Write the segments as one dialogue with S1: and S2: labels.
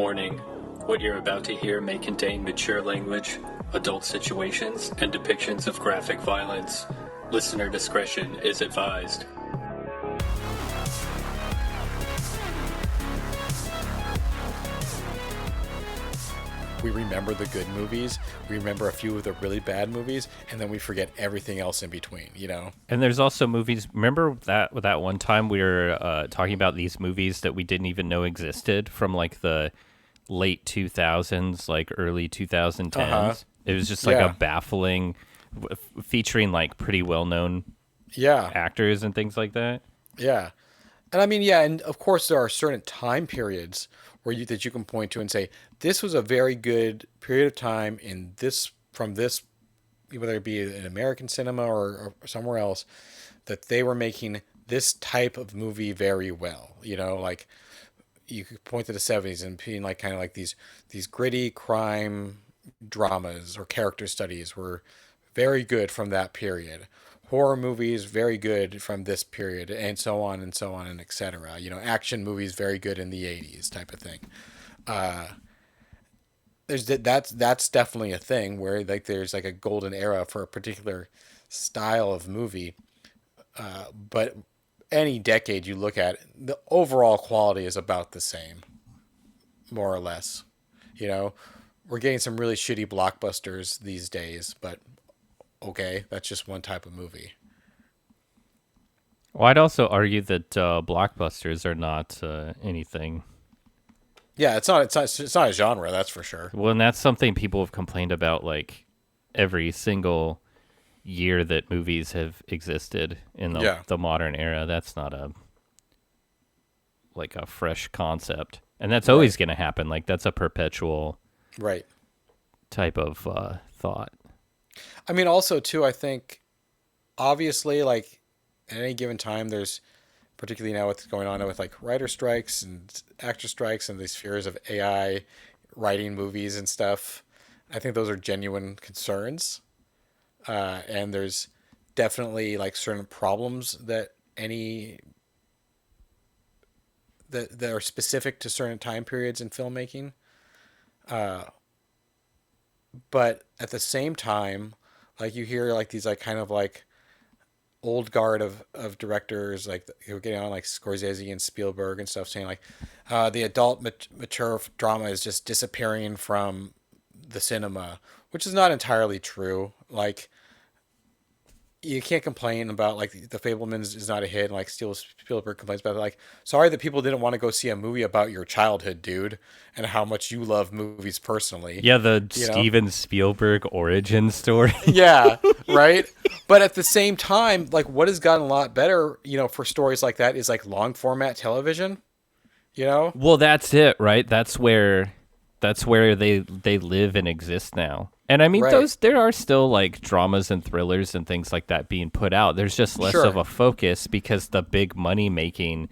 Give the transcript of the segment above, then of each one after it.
S1: Warning: what you're about to hear may contain mature language, adult situations, and depictions of graphic violence. Listener discretion is advised.
S2: We remember the good movies, we remember a few of the really bad movies, and then we forget everything else in between, you know?
S3: And there's also movies. Remember that one time we were talking about these movies that we didn't even know existed from like the late 2000s, like early 2010s. It was just like a baffling, featuring like pretty well-known actors and things like that.
S2: Yeah. And I mean, and of course there are certain time periods that you can point to and say, this was a very good period of time in this, from this, whether it be in American cinema or somewhere else, that they were making this type of movie very well. You know, like you could point to the 70s and being like kind of like these gritty crime dramas or character studies were very good from that period. Horror movies very good from this period, and so on and so on and etc. You know, action movies very good in the 80s type of thing. That's definitely a thing where like there's like a golden era for a particular style of movie. But any decade you look at, the overall quality is about the same, more or less. You know, we're getting some really shitty blockbusters these days, but okay, that's just one type of movie.
S3: Well, I'd also argue that blockbusters are not anything.
S2: Yeah, it's not a genre, that's for sure.
S3: Well, and that's something people have complained about like every single year that movies have existed in the modern era. That's not a fresh concept, and that's always going to happen. Like that's a perpetual type of thought.
S2: I mean, also too, I think obviously, like at any given time, there's particularly now what's going on with like writer strikes and actor strikes and these fears of AI writing movies and stuff. I think those are genuine concerns. And there's definitely like certain problems that are specific to certain time periods in filmmaking. But at the same time, like you hear like these like kind of like old guard of directors like who are getting on like Scorsese and Spielberg and stuff saying like the adult mature drama is just disappearing from the cinema, which is not entirely true. Like you can't complain about like The Fabelmans is not a hit and like Spielberg complains about it. Like, sorry that people didn't want to go see a movie about your childhood, dude, and how much you love movies personally.
S3: Yeah, the Steven Spielberg origin story.
S2: Yeah, right? But at the same time, like what has gotten a lot better, you know, for stories like that is like long format television, you know?
S3: Well, that's it, right? That's where they live and exist now. And I mean, there are still like dramas and thrillers and things like that being put out. There's just less of a focus because the big money making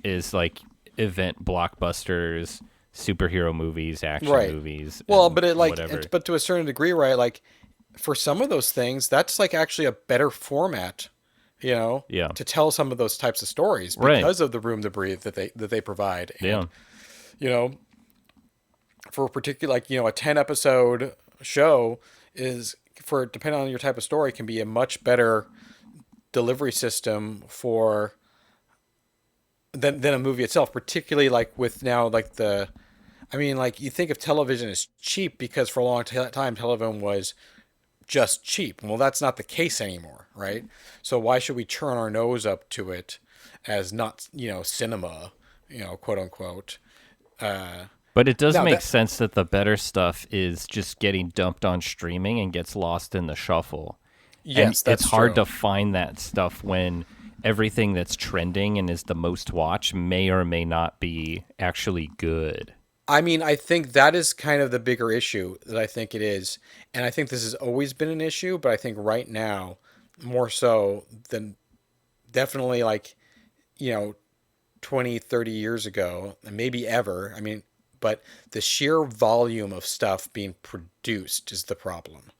S3: is like event blockbusters, superhero movies, action movies.
S2: Well, but but to a certain degree, right? Like for some of those things, that's like actually a better format, you know, to tell some of those types of stories because of the room to breathe that they provide. And, you know, for a particular, like, you know, a 10 episode show is, for depending on your type of story, can be a much better delivery system for than a movie itself, particularly like with now like I mean, like you think of television as cheap because for a long time television was just cheap. Well, that's not the case anymore, right? So why should we turn our nose up to it as not, you know, cinema, you know, quote unquote.
S3: But it does make sense that the better stuff is just getting dumped on streaming and gets lost in the shuffle.
S2: Yes,
S3: and it's hard to find that stuff when everything that's trending and is the most watched may or may not be actually good.
S2: I mean, I think that is kind of the bigger issue that I think it is. And I think this has always been an issue, but I think right now, more so than definitely like, you know, 20, 30 years ago, and maybe ever. I mean, but the sheer volume of stuff being produced is the problem.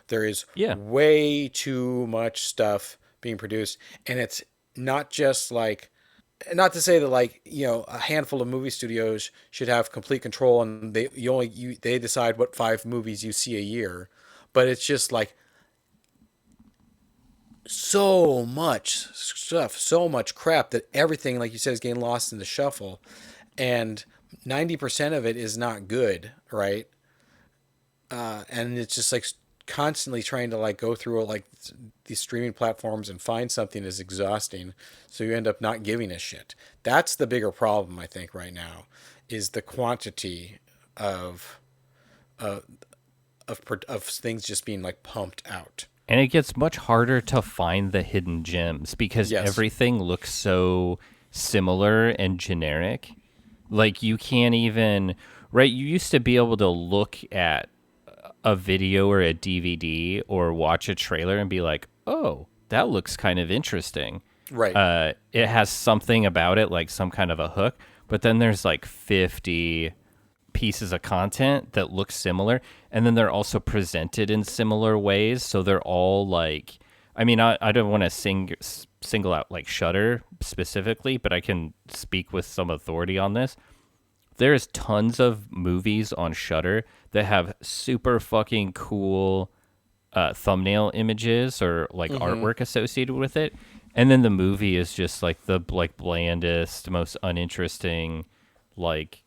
S2: There is way too much stuff being produced, and it's not just like not to say that like, a handful of movie studios should have complete control and they decide what 5 movies you see a year, but it's just like so much stuff, so much crap that everything, like you said, is getting lost in the shuffle, and 90% of it is not good, right? And it's just like constantly trying to like go through like these streaming platforms and find something is exhausting, so you end up not giving a shit. That's the bigger problem, I think, right now, is the quantity of of things just being like pumped out.
S3: And it gets much harder to find the hidden gems because everything looks so similar and generic. Like you can't even, right? You used to be able to look at a video or a DVD or watch a trailer and be like, oh, that looks kind of interesting.
S2: Right.
S3: It has something about it, like some kind of a hook. But then there's like 50 pieces of content that look similar, and then they're also presented in similar ways, so they're all like, I mean, I don't want to single out like Shudder specifically, but I can speak with some authority on this. There's tons of movies on Shudder that have super fucking cool thumbnail images or like artwork associated with it, and then the movie is just like the like blandest, most uninteresting, like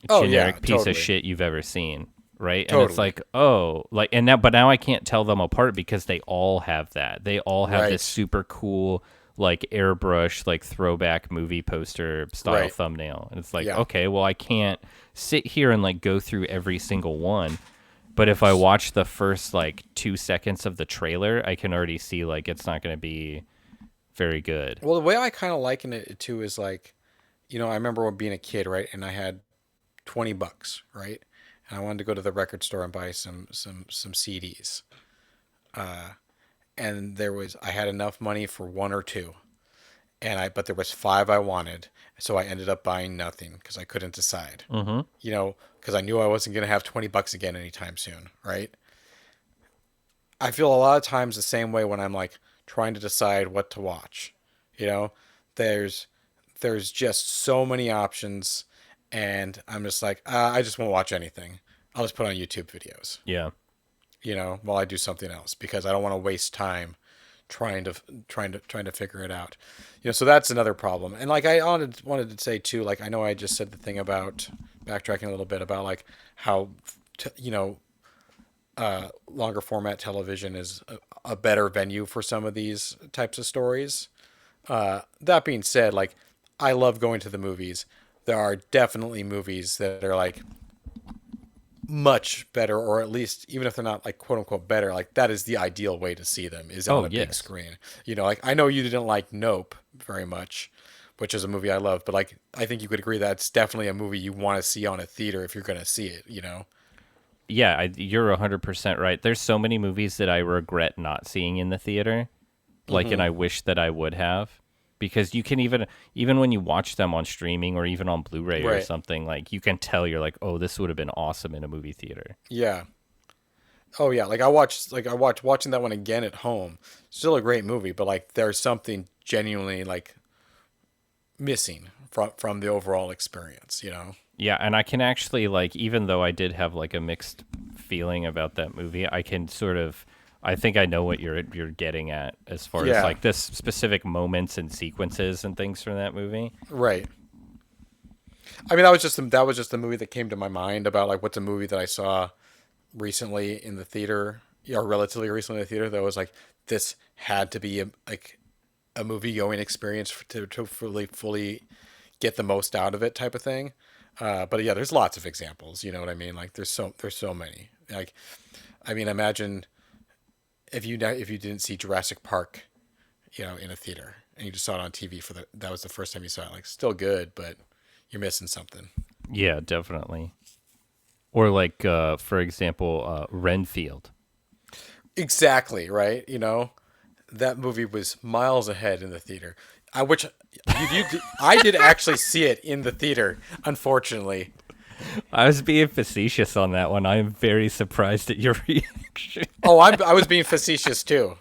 S3: generic piece of shit you've ever seen, right? Totally. And it's like, but now I can't tell them apart because they all have that. They all have this super cool, like airbrush, like throwback movie poster style thumbnail. And it's like, okay, well, I can't sit here and like go through every single one. But if I watch the first like 2 seconds of the trailer, I can already see like it's not going to be very good.
S2: Well, the way I kind of liken it too is like, I remember being a kid, right? And I had $20, right? And I wanted to go to the record store and buy some CDs. And I had enough money for 1 or 2. But there was 5 I wanted. So I ended up buying nothing because I couldn't decide. Because I knew I wasn't going to have $20 again anytime soon, right? I feel a lot of times the same way when I'm like trying to decide what to watch. There's just so many options. And I'm just like, I just won't watch anything. I'll just put on YouTube videos.
S3: Yeah.
S2: While I do something else, because I don't want to waste time trying to figure it out. So that's another problem. And like I wanted to say too, like I know I just said the thing about backtracking a little bit about like how longer format television is a better venue for some of these types of stories. That being said, like I love going to the movies. There are definitely movies that are like much better, or at least even if they're not like quote unquote better, like that is the ideal way to see them is on a big screen. Like I know you didn't like Nope very much, which is a movie I love, but like I think you could agree that it's definitely a movie you want to see on a theater if you're going to see it.
S3: Yeah, you're 100% right. There's so many movies that I regret not seeing in the theater, like, and I wish that I would have. Because you can even when you watch them on streaming or even on Blu-ray or something, like you can tell you're like, oh, this would have been awesome in a movie theater.
S2: Yeah. Oh yeah. Like I watched watching that one again at home. Still a great movie, but like there's something genuinely like missing from the overall experience,
S3: Yeah, and I can actually like, even though I did have like a mixed feeling about that movie, I can sort of. I think I know what you're getting at as far as like this specific moments and sequences and things from that movie.
S2: Right. I mean, that was just the movie that came to my mind about like what's a movie that I saw recently in the theater, or relatively recently in the theater that was like this had to be a movie going experience to fully get the most out of it type of thing. But yeah, there's lots of examples. You know what I mean? Like there's so many. Like, I mean, imagine. If you didn't see Jurassic Park, in a theater and you just saw it on TV that was the first time you saw it, like still good, but you're missing something.
S3: Yeah, definitely. Or like, for example, Renfield.
S2: Exactly. Right. That movie was miles ahead in the theater. I did actually see it in the theater, unfortunately.
S3: I was being facetious on that one. I am very surprised at your reaction.
S2: Oh, I was being facetious too.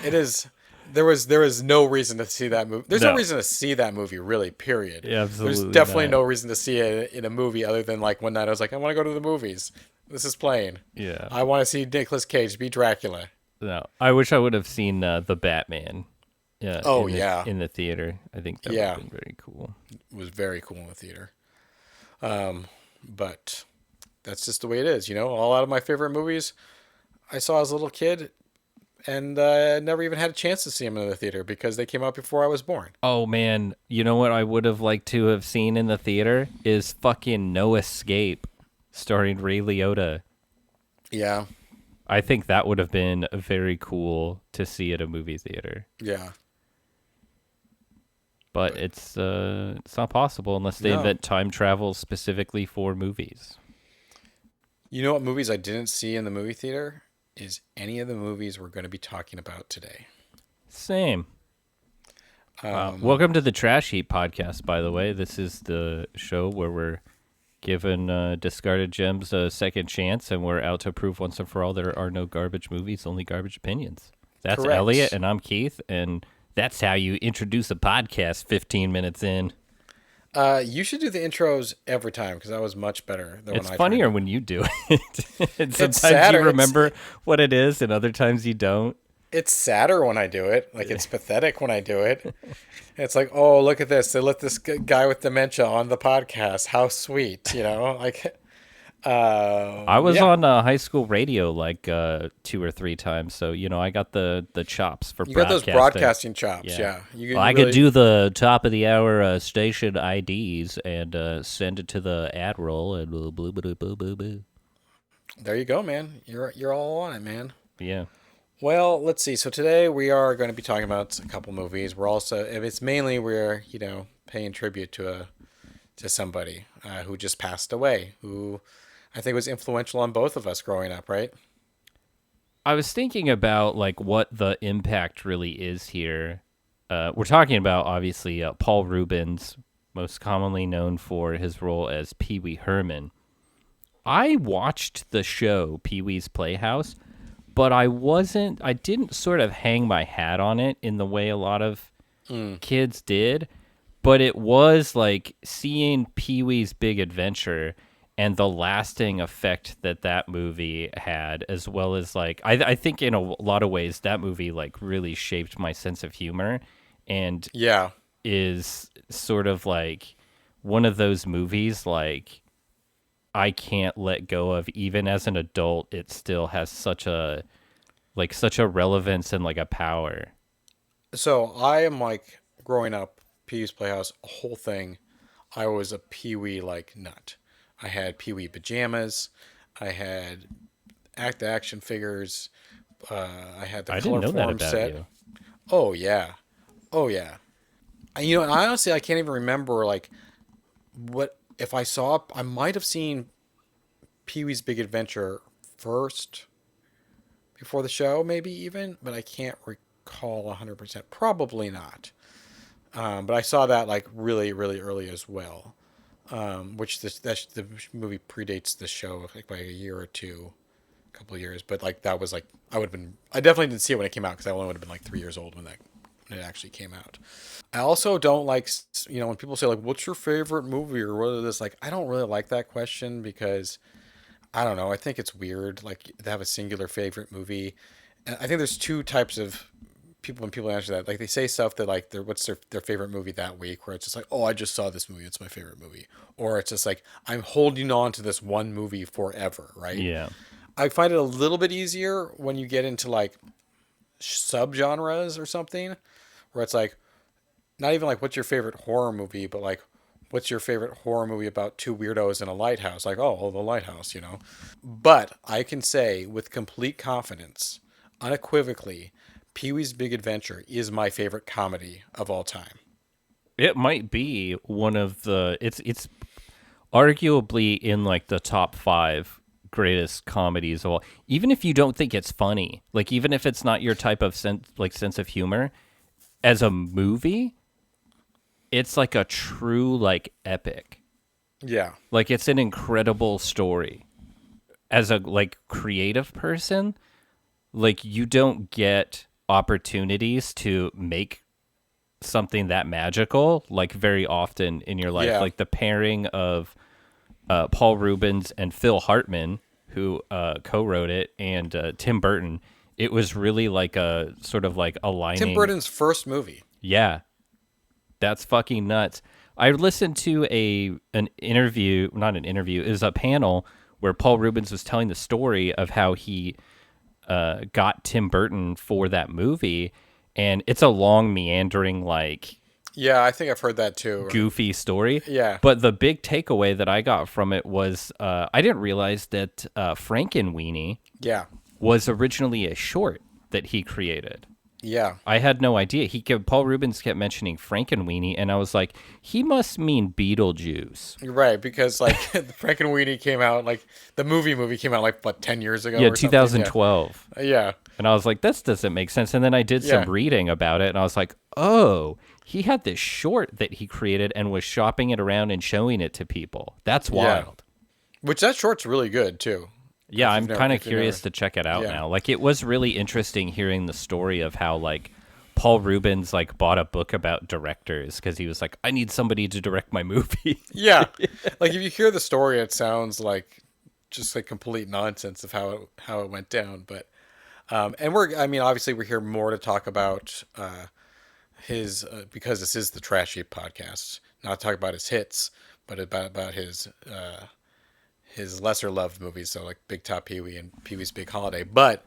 S2: It is. There was no reason to see that movie. There's no reason to see that movie, really. Period.
S3: Yeah, absolutely.
S2: There's definitely no reason to see it in a movie other than like one night I was like, I want to go to the movies. This is playing.
S3: Yeah.
S2: I want to see Nicolas Cage be Dracula.
S3: No, I wish I would have seen the Batman. Yeah. In the theater, I think that would have been very cool.
S2: It was very cool in the theater. But that's just the way it is, All out of my favorite movies I saw as a little kid, and I never even had a chance to see them in the theater because they came out before I was born.
S3: Oh man, you know what I would have liked to have seen in the theater is fucking No Escape, starring Ray Liotta.
S2: Yeah.
S3: I think that would have been very cool to see at a movie theater.
S2: Yeah.
S3: But it's not possible unless they invent time travel specifically for movies.
S2: You know what movies I didn't see in the movie theater is any of the movies we're going to be talking about today.
S3: Same. Welcome to the Trash Heap podcast, by the way. This is the show where we're giving Discarded Gems a second chance, and we're out to prove once and for all there are no garbage movies, only garbage opinions. That's correct. Elliot, and I'm Keith, and that's how you introduce a podcast 15 minutes in.
S2: You should do the intros every time because that was much better than when I tried.
S3: It's funnier when you do it. And sometimes you remember what it is, and other times you don't.
S2: It's sadder when I do it. Like, it's pathetic when I do it. It's like, oh, look at this. They let this guy with dementia on the podcast. How sweet, Like,
S3: I was on high school radio like 2 or 3 times, so I got the chops for.
S2: You got those broadcasting chops, yeah.
S3: I could do the top of the hour station IDs and send it to the ad roll and blah, blah, blah, blah, blah, blah.
S2: There you go, man. You're all on it, man.
S3: Yeah.
S2: Well, let's see. So today we are going to be talking about a couple movies. We're also, it's mainly we're paying tribute to somebody who just passed away, who I think was influential on both of us growing up, right?
S3: I was thinking about like what the impact really is here. We're talking about obviously Paul Reubens, most commonly known for his role as Pee Wee Herman. I watched the show Pee Wee's Playhouse, but I didn't sort of hang my hat on it in the way a lot of kids did. But it was like seeing Pee Wee's Big Adventure and the lasting effect that movie had, as well as like, I think in a lot of ways that movie like really shaped my sense of humor and is sort of like one of those movies like I can't let go of. Even as an adult, it still has such a relevance and like a power.
S2: So I am like growing up, Pee-wee's Playhouse, a whole thing. I was a Pee-wee like nut. I had Pee-wee pajamas. I had action figures. I had the color form set. You. Oh yeah. And honestly, I can't even remember like what if I saw. I might have seen Pee-wee's Big Adventure first before the show, maybe even, but I can't recall 100%. Probably not. But I saw that like really, really early as well. Which the movie predates the show like by a year or two, a couple of years. But like that was like I definitely didn't see it when it came out because I only would have been like 3 years old when it actually came out. I also don't like when people say like what's your favorite movie or what is this, like I don't really like that question because I don't know, I think it's weird like to have a singular favorite movie. And I think there's 2 types of people when people answer that, like they say stuff that like what's their favorite movie that week, where it's just like, oh, I just saw this movie, it's my favorite movie, or it's just like I'm holding on to this one movie forever, right?
S3: Yeah.
S2: I find it a little bit easier when you get into like subgenres or something, where it's like not even like what's your favorite horror movie, but like what's your favorite horror movie about 2 weirdos in a lighthouse, like oh, The Lighthouse, But I can say with complete confidence, unequivocally, Pee-wee's Big Adventure is my favorite comedy of all time.
S3: It might be one of the it's arguably in like the top 5 greatest comedies of all. Even if you don't think it's funny, like even if it's not your type of sense of humor, as a movie, it's like a true like epic.
S2: Yeah.
S3: Like it's an incredible story. As a like creative person, like you don't get opportunities to make something that magical, like very often in your life. Like the pairing of Paul Reubens and Phil Hartman, who co-wrote it, and Tim Burton. It was really like a sort of like aligning.
S2: Tim Burton's first movie.
S3: Yeah, that's fucking nuts. I listened to an interview, not an interview, it was a panel where Paul Reubens was telling the story of how he got Tim Burton for that movie, and it's a long, meandering, like...
S2: Yeah, I think I've heard that too.
S3: Goofy story.
S2: Yeah.
S3: But the big takeaway that I got from it was I didn't realize that Frankenweenie was originally a short that he created.
S2: Yeah.
S3: I had no idea. Paul Reubens kept mentioning Frankenweenie, and I was like, he must mean Beetlejuice.
S2: Right, because like Frankenweenie came out, like the movie came out like, what, 10 years ago?
S3: Yeah, 2012.
S2: Yeah.
S3: And I was like, this doesn't make sense. And then I did some reading about it, and I was like, oh, he had this short that he created and was shopping it around and showing it to people. That's wild.
S2: Which that short's really good too.
S3: Yeah, I'm kind of curious to check it out now. Like, it was really interesting hearing the story of how, like, Paul Reubens, like, bought a book about directors because he was like, I need somebody to direct my movie.
S2: Yeah. Like, if you hear the story, it sounds like just like complete nonsense of how it went down. But, and obviously we're here more to talk about his, because this is the Trash Heap podcast, not talk about his hits, but about his lesser loved movies, so like Big Top Pee-wee and Pee-wee's Big Holiday. But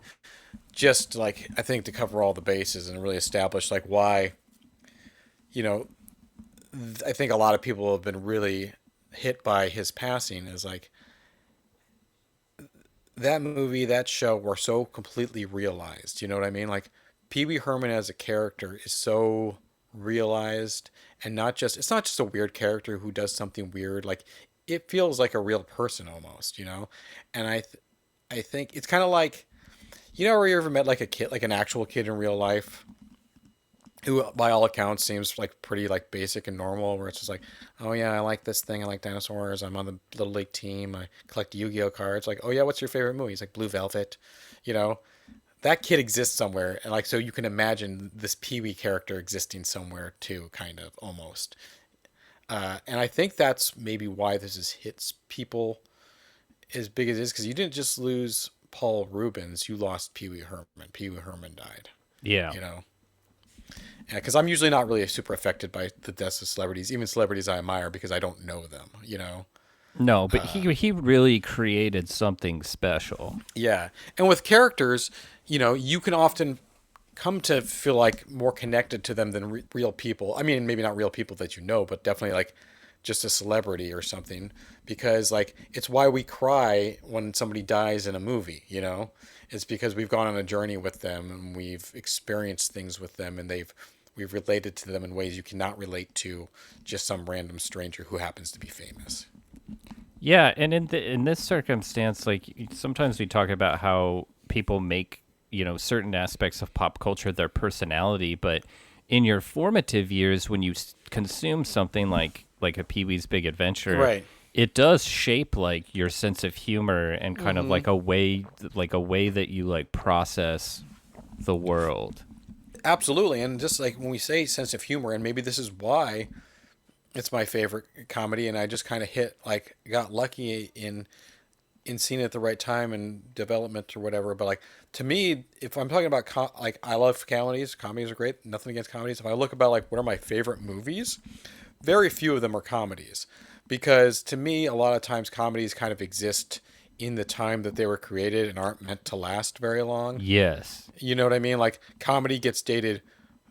S2: just like, I think to cover all the bases and really establish like why, I think a lot of people have been really hit by his passing is like that movie, that show were so completely realized. You know what I mean? Like Pee-wee Herman as a character is so realized, and it's not just a weird character who does something weird. Like, it feels like a real person almost, and I think it's kind of like, where you ever met like a kid, like an actual kid in real life who by all accounts seems like pretty like basic and normal, where it's just like, oh yeah, I like this thing, I like dinosaurs, I'm on the Little League team, I collect Yu-Gi-Oh cards. Like, oh yeah, what's your favorite movie? It's like Blue Velvet. That kid exists somewhere, and like, so you can imagine this Pee-wee character existing somewhere too, kind of, almost. And I think that's maybe why this hits people as big as it is, because you didn't just lose Paul Reubens, you lost Pee-wee Herman. Pee-wee Herman died.
S3: Yeah.
S2: Because I'm usually not really super affected by the deaths of celebrities, even celebrities I admire, because I don't know them,
S3: No, but he really created something special.
S2: Yeah. And with characters, you can often come to feel like more connected to them than real people. I mean, maybe not real people that but definitely like just a celebrity or something, because like it's why we cry when somebody dies in a movie. It's because we've gone on a journey with them and we've experienced things with them, and we've related to them in ways you cannot relate to just some random stranger who happens to be famous.
S3: Yeah, and in this circumstance, like sometimes we talk about how people make certain aspects of pop culture their personality, but in your formative years, when you consume something like a Pee-wee's Big Adventure,
S2: right,
S3: it does shape like your sense of humor and kind of like a way that you like process the world. Absolutely.
S2: And just like when we say sense of humor, and maybe this is why it's my favorite comedy, and I just kind of got lucky in seeing it at the right time and development or whatever. But like, to me, if I'm talking about I love comedies are great, nothing against comedies. If I look about like what are my favorite movies, very few of them are comedies, because to me a lot of times comedies kind of exist in the time that they were created and aren't meant to last very long.
S3: Yes.
S2: You know what I mean? Like, comedy gets dated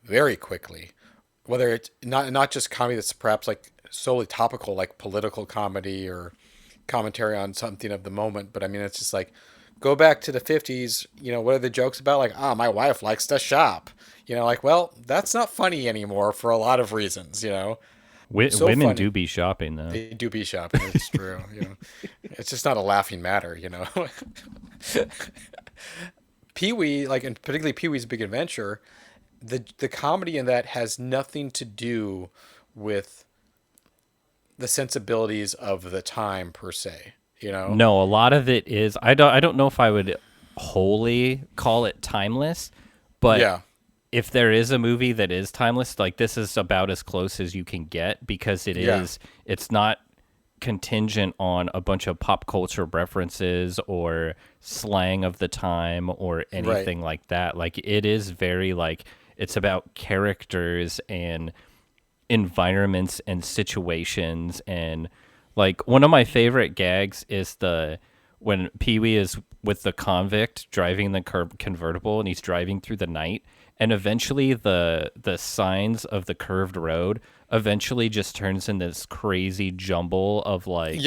S2: very quickly, whether it's not just comedy that's perhaps like solely topical, like political comedy or commentary on something of the moment. But I mean, it's just like, go back to the 50s, what are the jokes about? Like, my wife likes to shop, like, well, that's not funny anymore for a lot of reasons,
S3: Women funny. Do be shopping, though.
S2: They do be shopping. It's true. It's just not a laughing matter, Pee-wee, like, and particularly Pee-wee's Big Adventure, the comedy in that has nothing to do with the sensibilities of the time per se.
S3: No, a lot of it is. I don't know if I would wholly call it timeless, but if there is a movie that is timeless, like this is about as close as you can get, because it's not contingent on a bunch of pop culture references or slang of the time or anything like that. Like it is very like, it's about characters and environments and situations. And like one of my favorite gags is when Pee-wee is with the convict driving the convertible and he's driving through the night, and eventually the signs of the curved road eventually just turns into this crazy jumble of like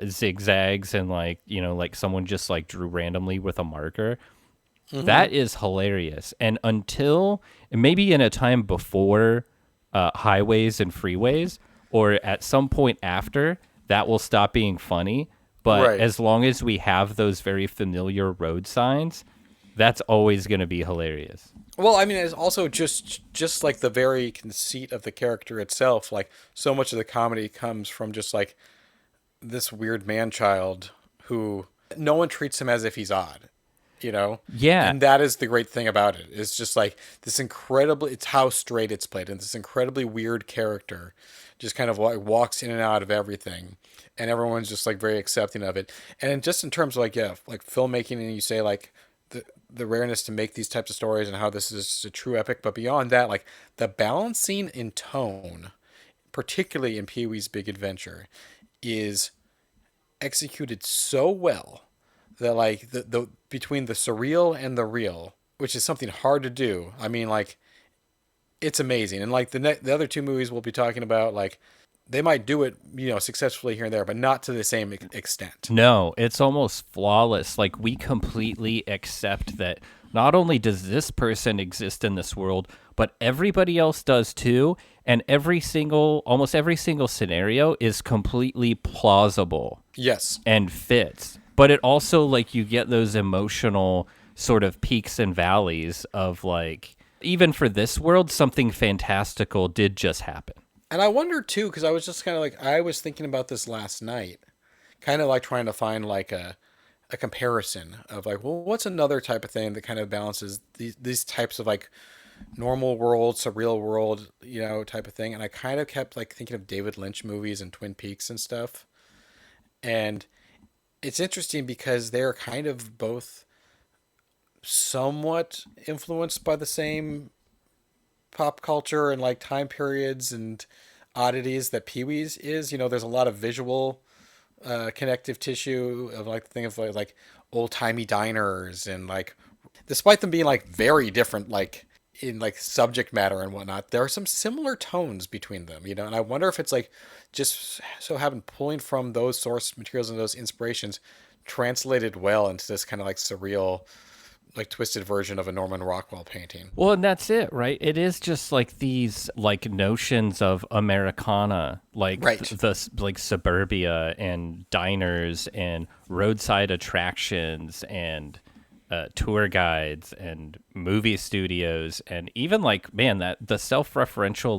S3: zigzags, and like, you know, like someone just like drew randomly with a marker. Mm-hmm. That is hilarious. And until maybe in a time before highways and freeways, or at some point after, that will stop being funny. But as long as we have those very familiar road signs, that's always going to be hilarious.
S2: Well, I mean, it's also just like the very conceit of the character itself. Like, so much of the comedy comes from just like this weird man-child who no one treats him as if he's odd, you know?
S3: Yeah.
S2: And that is the great thing about it. It's just like this it's how straight it's played. And this incredibly weird character just kind of like walks in and out of everything. And everyone's just like very accepting of it. And just in terms of like filmmaking, and you say like the rareness to make these types of stories and how this is a true epic, but beyond that, like the balancing in tone, particularly in Pee-wee's Big Adventure, is executed so well that like the between the surreal and the real, which is something hard to do. I mean, like it's amazing. And like the other two movies we'll be talking about, like they might do it, you know, successfully here and there, but not to the same extent.
S3: No, it's almost flawless. Like we completely accept that not only does this person exist in this world, but everybody else does too. And almost every single scenario is completely plausible.
S2: Yes.
S3: And fits. But it also, like, you get those emotional sort of peaks and valleys of like, even for this world, something fantastical did just happen.
S2: And I wonder too, because I was just kind of like, I was thinking about this last night, kind of like trying to find like a comparison of like, well, what's another type of thing that kind of balances these types of like normal world, surreal world, you know, type of thing. And I kind of kept like thinking of David Lynch movies and Twin Peaks and stuff. And it's interesting because they're kind of both somewhat influenced by the same pop culture and like time periods and oddities that Pee-wee's is. You know, there's a lot of visual connective tissue of like the thing of like old-timey diners, and like despite them being like very different like in like subject matter and whatnot, there are some similar tones between them, you know. And I wonder if it's like just so having pulling from those source materials and those inspirations translated well into this kind of like surreal, like twisted version of a Norman Rockwell painting.
S3: Well, and that's it, right? It is just like these like notions of Americana, like the like suburbia and diners and roadside attractions and tour guides and movie studios, and even like, man, that the self-referential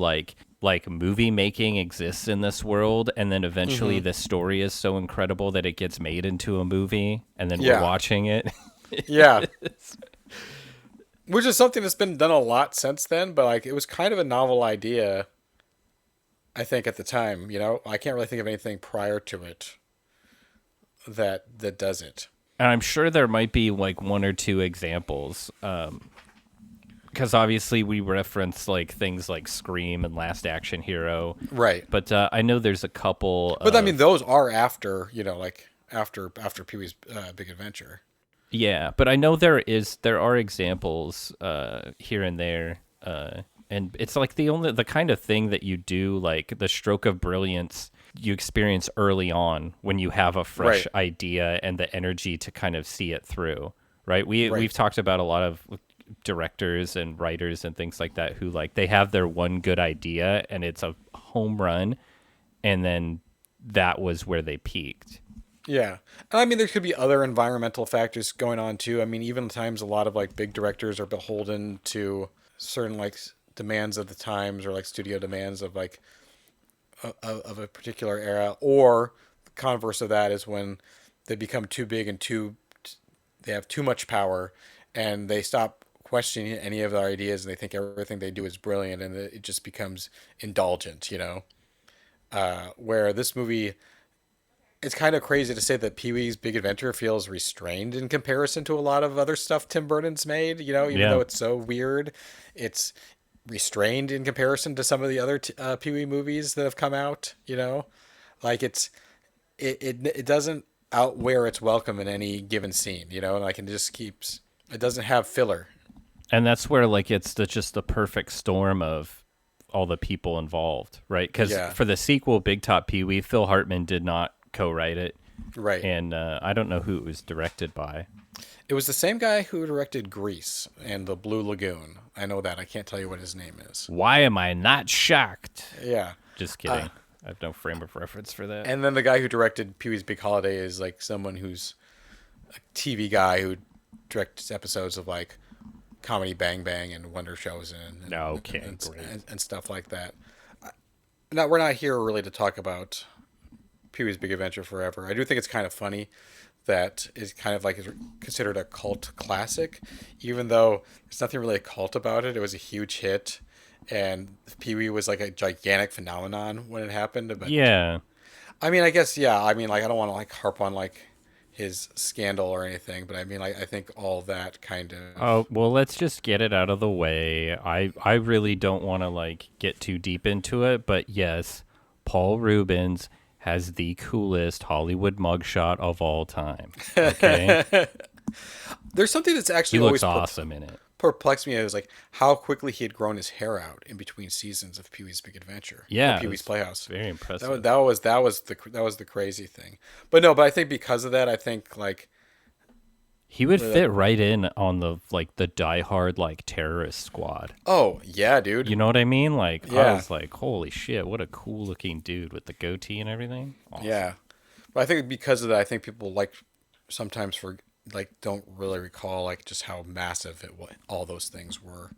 S3: like movie making exists in this world, and then eventually the story is so incredible that it gets made into a movie, and then we're watching it.
S2: Yeah. Which is something that's been done a lot since then, but like it was kind of a novel idea, I think, at the time, you know. I can't really think of anything prior to it that does it.
S3: And I'm sure there might be like one or two examples, because obviously we reference like things like Scream and Last Action Hero,
S2: right?
S3: But I know there's a couple.
S2: But I mean, those are after, you know, like after Pee-wee's Big Adventure.
S3: Yeah, but I know there are examples here and there, and it's like the kind of thing that you do, like the stroke of brilliance you experience early on when you have a fresh idea and the energy to kind of see it through, right? We've talked about a lot of directors and writers and things like that who like they have their one good idea and it's a home run, and then that was where they peaked.
S2: Yeah. And I mean, there could be other environmental factors going on too. I mean, even times a lot of like big directors are beholden to certain like demands of the times, or like studio demands of like of a particular era, or the converse of that is when they become too big and they have too much power and they stop, questioning any of their ideas, and they think everything they do is brilliant, and it just becomes indulgent, you know. Where this movie, it's kind of crazy to say that Pee-wee's Big Adventure feels restrained in comparison to a lot of other stuff Tim Burton's made, you know, even though it's so weird, it's restrained in comparison to some of the other Pee-wee movies that have come out, you know, like it doesn't outwear its welcome in any given scene, you know, and like it just keeps, it doesn't have filler.
S3: And that's where like it's just the perfect storm of all the people involved, right? Because for the sequel, Big Top Pee-wee, Phil Hartman did not co-write it,
S2: right?
S3: And I don't know who it was directed by.
S2: It was the same guy who directed Grease and The Blue Lagoon. I know that. I can't tell you what his name is.
S3: Why am I not shocked?
S2: Yeah,
S3: just kidding. I have no frame of reference for that.
S2: And then the guy who directed Pee-wee's Big Holiday is like someone who's a TV guy who directs episodes of like Comedy Bang Bang and Wonder Shows and stuff like that. Now, we're not here really to talk about Pee-wee's Big Adventure Forever. I do think it's kind of funny that is kind of like is considered a cult classic, even though there's nothing really a cult about it. It was a huge hit, and Pee-wee was like a gigantic phenomenon when it happened. But
S3: yeah,
S2: I mean, I guess I mean, like I don't want to like harp on like his scandal or anything, but I mean, like I think all that kind of.
S3: Oh well, let's just get it out of the way. I really don't want to like get too deep into it, but yes, Paul Reubens has the coolest Hollywood mugshot of all time. Okay.
S2: There's something that's actually
S3: he looks awesome in it.
S2: Perplexed me. It was like how quickly he had grown his hair out in between seasons of Pee-wee's Big Adventure.
S3: Yeah,
S2: Pee-wee's Playhouse.
S3: Very impressive.
S2: That was the crazy thing. But I think because of that, I think like
S3: he would fit right in on the like the diehard like terrorist squad.
S2: Oh yeah, dude.
S3: You know what I mean? Like I was like, holy shit, what a cool looking dude with the goatee and everything. Awesome.
S2: Yeah, but I think because of that, I think people like sometimes don't really recall like just how massive all those things were,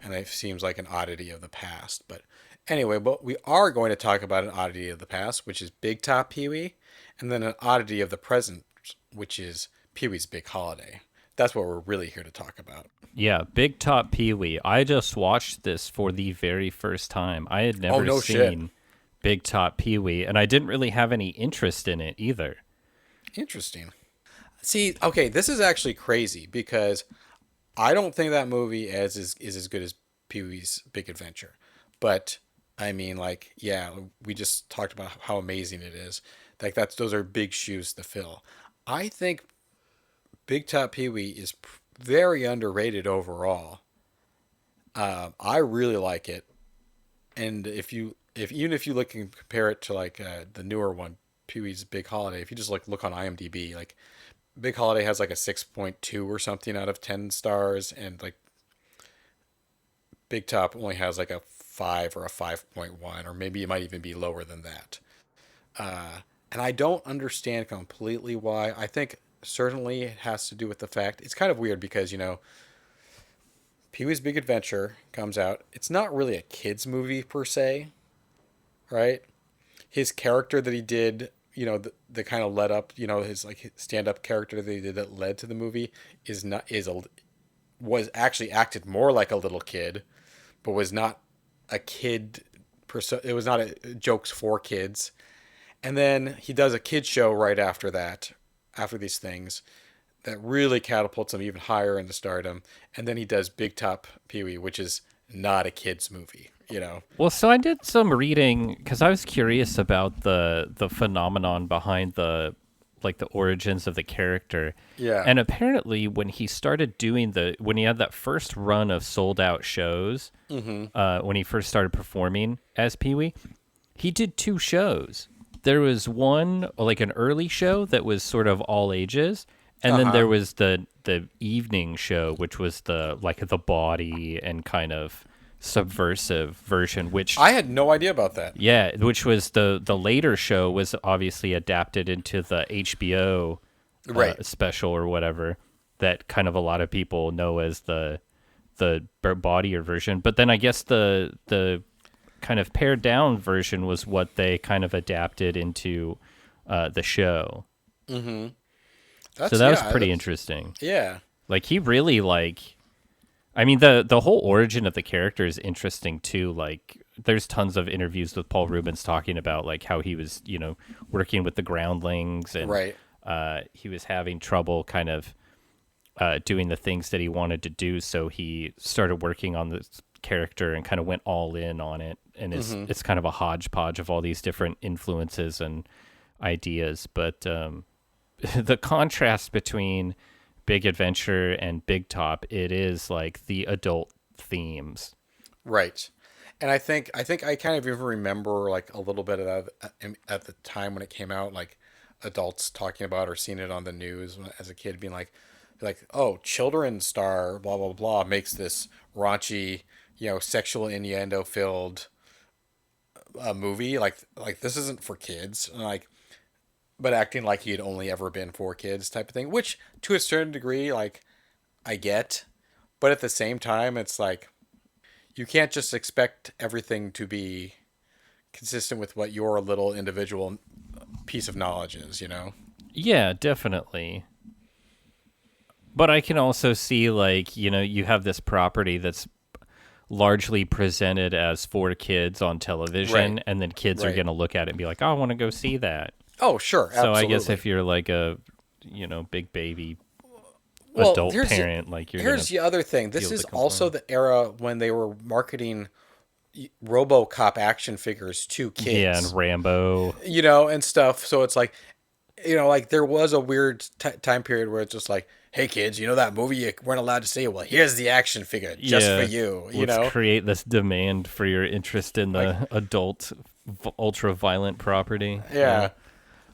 S2: and it seems like an oddity of the past. But anyway, but we are going to talk about an oddity of the past, which is Big Top Pee-wee, and then an oddity of the present, which is Pee-wee's Big Holiday. That's what we're really here to talk about.
S3: Yeah, Big Top Pee-wee. I just watched this for the very first time. I had never seen Big Top Pee-wee, and I didn't really have any interest in it either.
S2: Interesting. See, okay, this is actually crazy because I don't think that movie is as good as Pee-wee's Big Adventure. But I mean, like, yeah, we just talked about how amazing it is. Like those are big shoes to fill. I think Big Top Pee-wee is very underrated overall. I really like it, and if you look and compare it to like the newer one, Pee-wee's Big Holiday, if you just look on IMDb, like Big Holiday has like a 6.2 or something out of 10 stars, and like Big Top only has like a 5 or a 5.1, or maybe it might even be lower than that. And I don't understand completely why. I think certainly it has to do with the fact it's kind of weird because, you know, Pee-wee's Big Adventure comes out. It's not really a kid's movie per se, right? His character that he did, you know, the kind of led up, you know, his like stand-up character that he did that led to the movie was actually acted more like a little kid, but was not a kid. It was not jokes for kids. And then he does a kid show right after that, after these things, that really catapults him even higher into stardom. And then he does Big Top Pee-wee, which is not a kid's movie, you know.
S3: Well, so I did some reading because I was curious about the phenomenon behind the origins of the character.
S2: Yeah.
S3: And apparently when he started doing when he had that first run of sold out shows, when he first started performing as Pee-wee, he did 2 shows. There was one, like an early show that was sort of all ages, and then there was the evening show, which was the body and kind of subversive version, which
S2: I had no idea about that.
S3: Yeah, which was the later show was obviously adapted into the HBO special or whatever that kind of a lot of people know as the bodier version. But then I guess the kind of pared down version was what they kind of adapted into the show. Mm-hmm. So that was pretty interesting.
S2: Yeah.
S3: Like he really I mean, the whole origin of the character is interesting too. Like, there's tons of interviews with Paul Reubens talking about like how he was, working with the groundlings, and
S2: right.
S3: He was having trouble kind of doing the things that he wanted to do. So he started working on this character and kind of went all in on it. And it's kind of a hodgepodge of all these different influences and ideas. But the contrast between Big Adventure and Big Top, it is like the adult themes.
S2: Right. And I think I kind of even remember like a little bit of that at the time when it came out, like adults talking about or seeing it on the news as a kid, being like, oh, children's star blah blah blah makes this raunchy, sexual innuendo filled movie, like this isn't for kids, and like, but acting like he'd only ever been for kids type of thing, which to a certain degree, like, I get, but at the same time, it's like you can't just expect everything to be consistent with what your little individual piece of knowledge is,
S3: Yeah, definitely. But I can also see, like, you have this property that's largely presented as for kids on television, right. And then kids are going to look at it and be like, oh, I want to go see that.
S2: Oh, sure. Absolutely.
S3: So I guess if you're like a, big baby adult parent, like you're
S2: here's the other thing. This is also the era when they were marketing RoboCop action figures to kids.
S3: Yeah, and Rambo.
S2: And stuff. So it's like, like there was a weird time period where it's just like, hey kids, that movie you weren't allowed to see? Well, here's the action figure just for you.
S3: Let's create this demand for your interest in the adult ultra violent property.
S2: Yeah.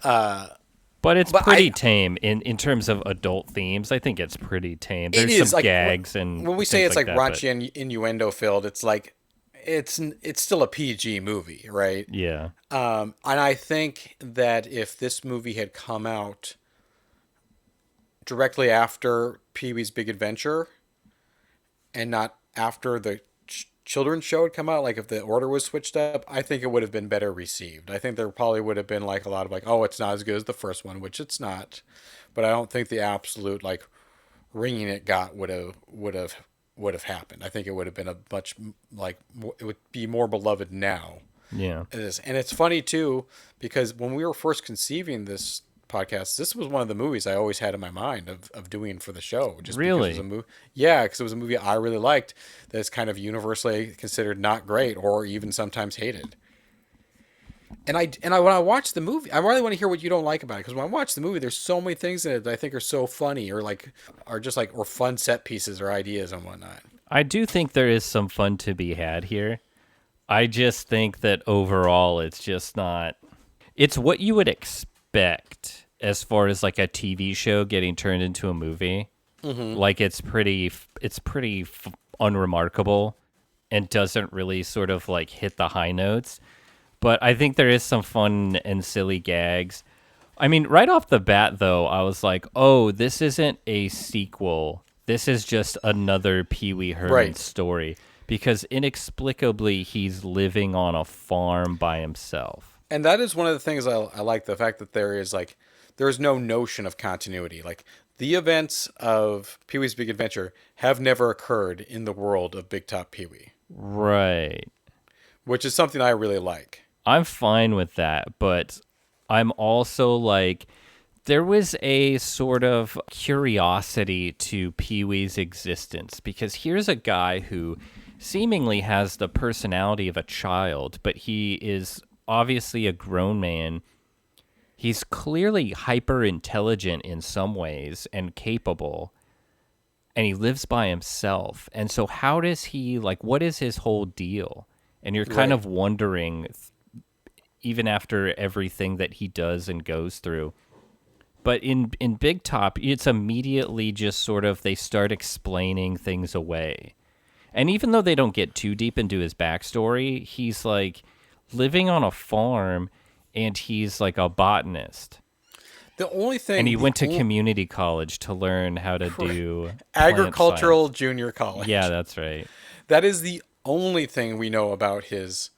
S3: But it's pretty tame in terms of adult themes. I think it's pretty tame. There's some gags and
S2: when we say it's like raunchy and innuendo filled, it's like it's still a PG movie, right?
S3: Yeah.
S2: And I think that if this movie had come out directly after Pee-wee's Big Adventure and not after the children's show had come out, like if the order was switched up, I think it would have been better received. I think there probably would have been like a lot of like, oh, it's not as good as the first one, which it's not, but I don't think the absolute like ringing it got would have happened. I think it would have been a much like it would be more beloved now.
S3: Yeah.
S2: And it's funny too, because when we were first conceiving this podcast, this was one of the movies I always had in my mind of doing for the show. Just
S3: really?
S2: Because it was because it was a movie I really liked that's kind of universally considered not great or even sometimes hated. And I when I watch the movie, I really want to hear what you don't like about it, because when I watch the movie, there's so many things in it that I think are so funny or fun set pieces or ideas and whatnot.
S3: I do think there is some fun to be had here. I just think that overall it's just not. It's what you would expect as far as like a TV show getting turned into a movie. Mm-hmm. Like it's pretty unremarkable and doesn't really sort of like hit the high notes. But I think there is some fun and silly gags. I mean, right off the bat though, I was like, oh, this isn't a sequel. This is just another Pee Wee Herman story. Because inexplicably, he's living on a farm by himself.
S2: And that is one of the things I like, the fact that there's no notion of continuity. Like, the events of Pee-wee's Big Adventure have never occurred in the world of Big Top Pee-wee.
S3: Right.
S2: Which is something I really like.
S3: I'm fine with that, but I'm also like, there was a sort of curiosity to Pee-wee's existence. Because here's a guy who seemingly has the personality of a child, but he is obviously a grown man. He's clearly hyper intelligent in some ways and capable, and he lives by himself. And so how does he, like, what is his whole deal? And you're kind of wondering, even after everything that he does and goes through. But in Big Top, it's immediately just sort of, they start explaining things away. And even though they don't get too deep into his backstory, he's like living on a farm and he's like a botanist.
S2: The only thing...
S3: And he went to community college to learn how to do...
S2: Agricultural junior college.
S3: Yeah, that's right.
S2: That is the only thing we know about his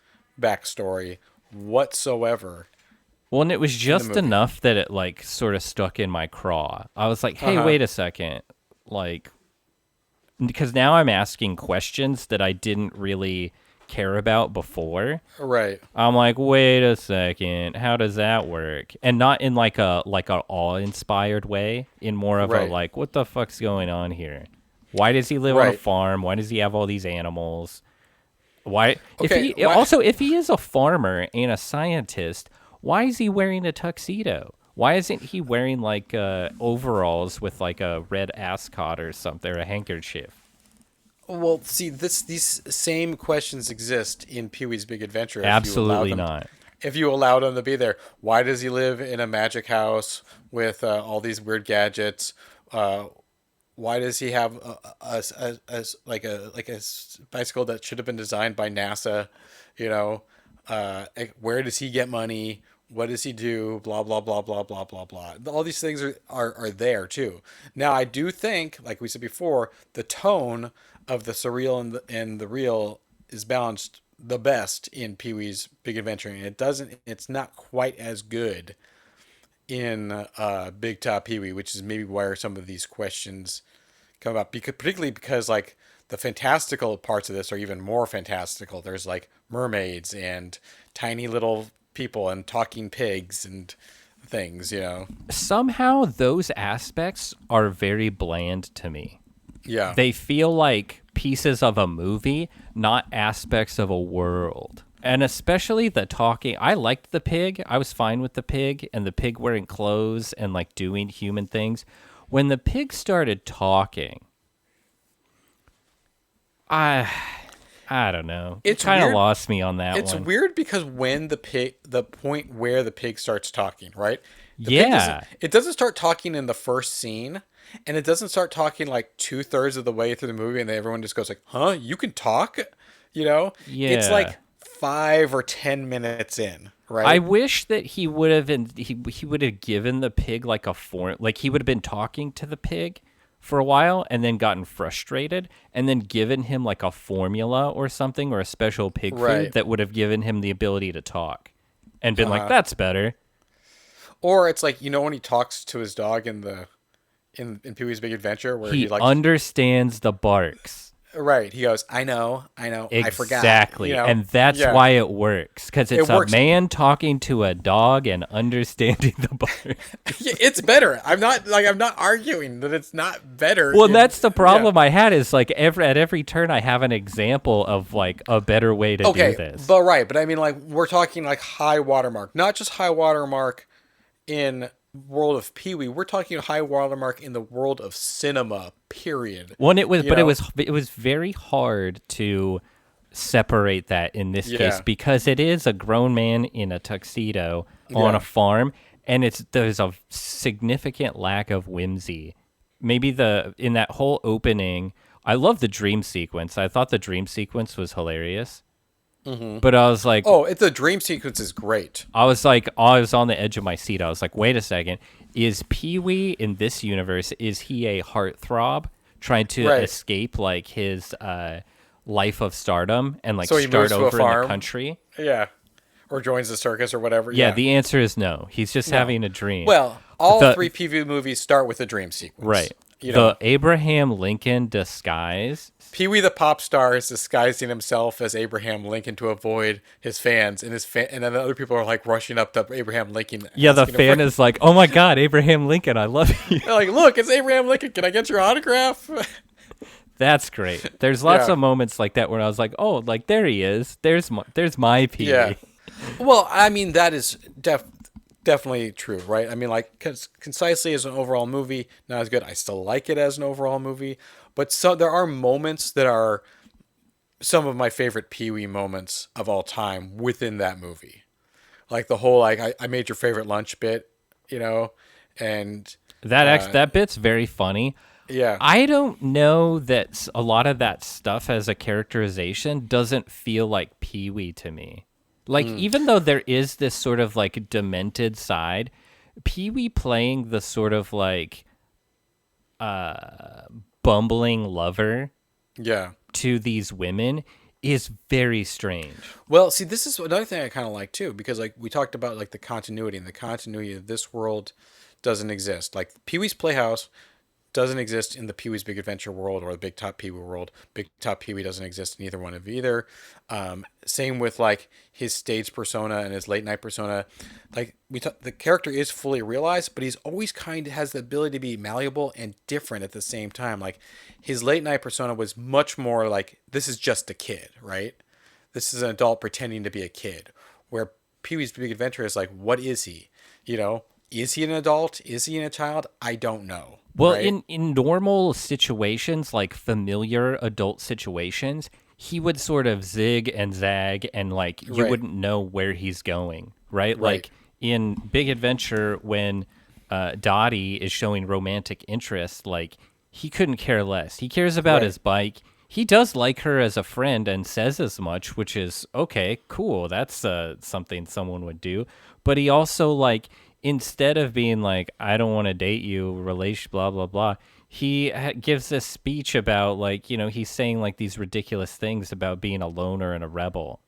S2: backstory whatsoever.
S3: Well, and it was just enough that it like sort of stuck in my craw. I was like, hey, wait a second. Like... because now I'm asking questions that I didn't really care about before.
S2: Right.
S3: I'm like, wait a second, how does that work? And not in like a awe-inspired way, in more of a like, what the fuck's going on here? Why does he live on a farm? Why does he have all these animals? Why? Also, if he is a farmer and a scientist, why is he wearing a tuxedo? Why isn't he wearing like overalls with like a red ascot or something, or a handkerchief?
S2: Well, see, these same questions exist in Pee-wee's Big Adventure.
S3: Absolutely not.
S2: If you allow them to be there, why does he live in a magic house with all these weird gadgets? Why does he have a bicycle that should have been designed by NASA? You know, where does he get money? What does he do? Blah blah blah blah blah blah blah. All these things are there too. Now I do think, like we said before, the tone of the surreal and the real is balanced the best in Pee-wee's Big Adventure, and it's not quite as good in Big Top Pee-wee, which is maybe where some of these questions come up, particularly because like the fantastical parts of this are even more fantastical. There's like mermaids and tiny little people and talking pigs and things, you know.
S3: Somehow those aspects are very bland to me.
S2: Yeah.
S3: They feel like pieces of a movie, not aspects of a world. And especially the talking. I liked the pig. I was fine with the pig and the pig wearing clothes and like doing human things. When the pig started talking, I don't know. It kind of lost me on that one.
S2: It's weird because when the point where the pig starts talking, right? It doesn't start talking in the first scene, and it doesn't start talking like 2/3 of the way through the movie, and then everyone just goes like, "Huh, you can talk?" You know?
S3: Yeah.
S2: It's like 5 or 10 minutes in, right?
S3: I wish that he would have he would have given the pig like he would have been talking to the pig for a while and then gotten frustrated and then given him like a formula or something, or a special pig food that would have given him the ability to talk and been like, that's better.
S2: Or it's like, you know, when he talks to his dog in Pee-wee's Big Adventure, where
S3: he understands the barks.
S2: Right. He goes, I know,
S3: exactly.
S2: I forgot.
S3: Exactly. You know? And that's why it works. Because it's a man talking to a dog and understanding the bark.
S2: Yeah, it's better. I'm not arguing that it's not better.
S3: Well, that's the problem I had, is like at every turn I have an example of like a better way to do this.
S2: But I mean, like, we're talking like high watermark, not just high watermark in world of Pee-wee. We're talking high watermark in the world of cinema, period.
S3: It was very hard to separate that in this case, because it is a grown man in a tuxedo on a farm, and there's a significant lack of whimsy. Maybe in that whole opening, I love the dream sequence. I thought the dream sequence was hilarious. Mm-hmm. But I was like,
S2: the dream sequence is great.
S3: I was on the edge of my seat. I was like, wait a second. Is Pee-wee in this universe, is he a heartthrob trying to escape like his life of stardom and like start over in the country?
S2: Yeah. Or joins the circus or whatever.
S3: Yeah, the answer is no. He's just having a dream.
S2: Well, all 3 Pee-wee movies start with a dream sequence.
S3: Right. The Abraham Lincoln disguise.
S2: Pee-wee the pop star is disguising himself as Abraham Lincoln to avoid his fans, and and then other people are like rushing up to Abraham Lincoln.
S3: Yeah, the fan is like, "Oh my God, Abraham Lincoln, I love you."
S2: They're like, "Look, it's Abraham Lincoln. Can I get your autograph?"
S3: That's great. There's lots of moments like that where I was like, "Oh, like there he is. There's my Pee-wee."
S2: Yeah. Well, I mean, that is definitely true, right? I mean, like, concisely as an overall movie, not as good. I still like it as an overall movie, but there are moments that are some of my favorite Pee-wee moments of all time within that movie. Like the whole, like, I made your favorite lunch bit, you know, and
S3: that bit's very funny.
S2: Yeah.
S3: I don't know that a lot of that stuff as a characterization doesn't feel like Pee-wee to me. Like, even though there is this sort of, like, demented side, Pee-wee playing the sort of, like, bumbling lover to these women is very strange.
S2: Well, see, this is another thing I kind of like, too, because, like, we talked about, like, the continuity, and the continuity of this world doesn't exist. Like, Pee-wee's Playhouse doesn't exist in the Pee-wee's Big Adventure world or the Big Top Pee-wee world. Big Top Pee-wee doesn't exist in either one of either. Same with like his stage persona and his late night persona. Like the character is fully realized, but he's always kind of has the ability to be malleable and different at the same time. Like his late night persona was much more like, this is just a kid, right? This is an adult pretending to be a kid. Where Pee-wee's Big Adventure is like, what is he? Is he an adult? Is he a child? I don't know.
S3: Well,
S2: right?
S3: in normal situations, like familiar adult situations, he would sort of zig and zag and like you wouldn't know where he's going, right? Like in Big Adventure when Dottie is showing romantic interest, like he couldn't care less. He cares about his bike. He does like her as a friend and says as much, which is okay, cool. That's something someone would do. But he also like, instead of being like, I don't want to date you, relation, blah, blah, blah, he gives this speech about like, he's saying like these ridiculous things about being a loner and a rebel.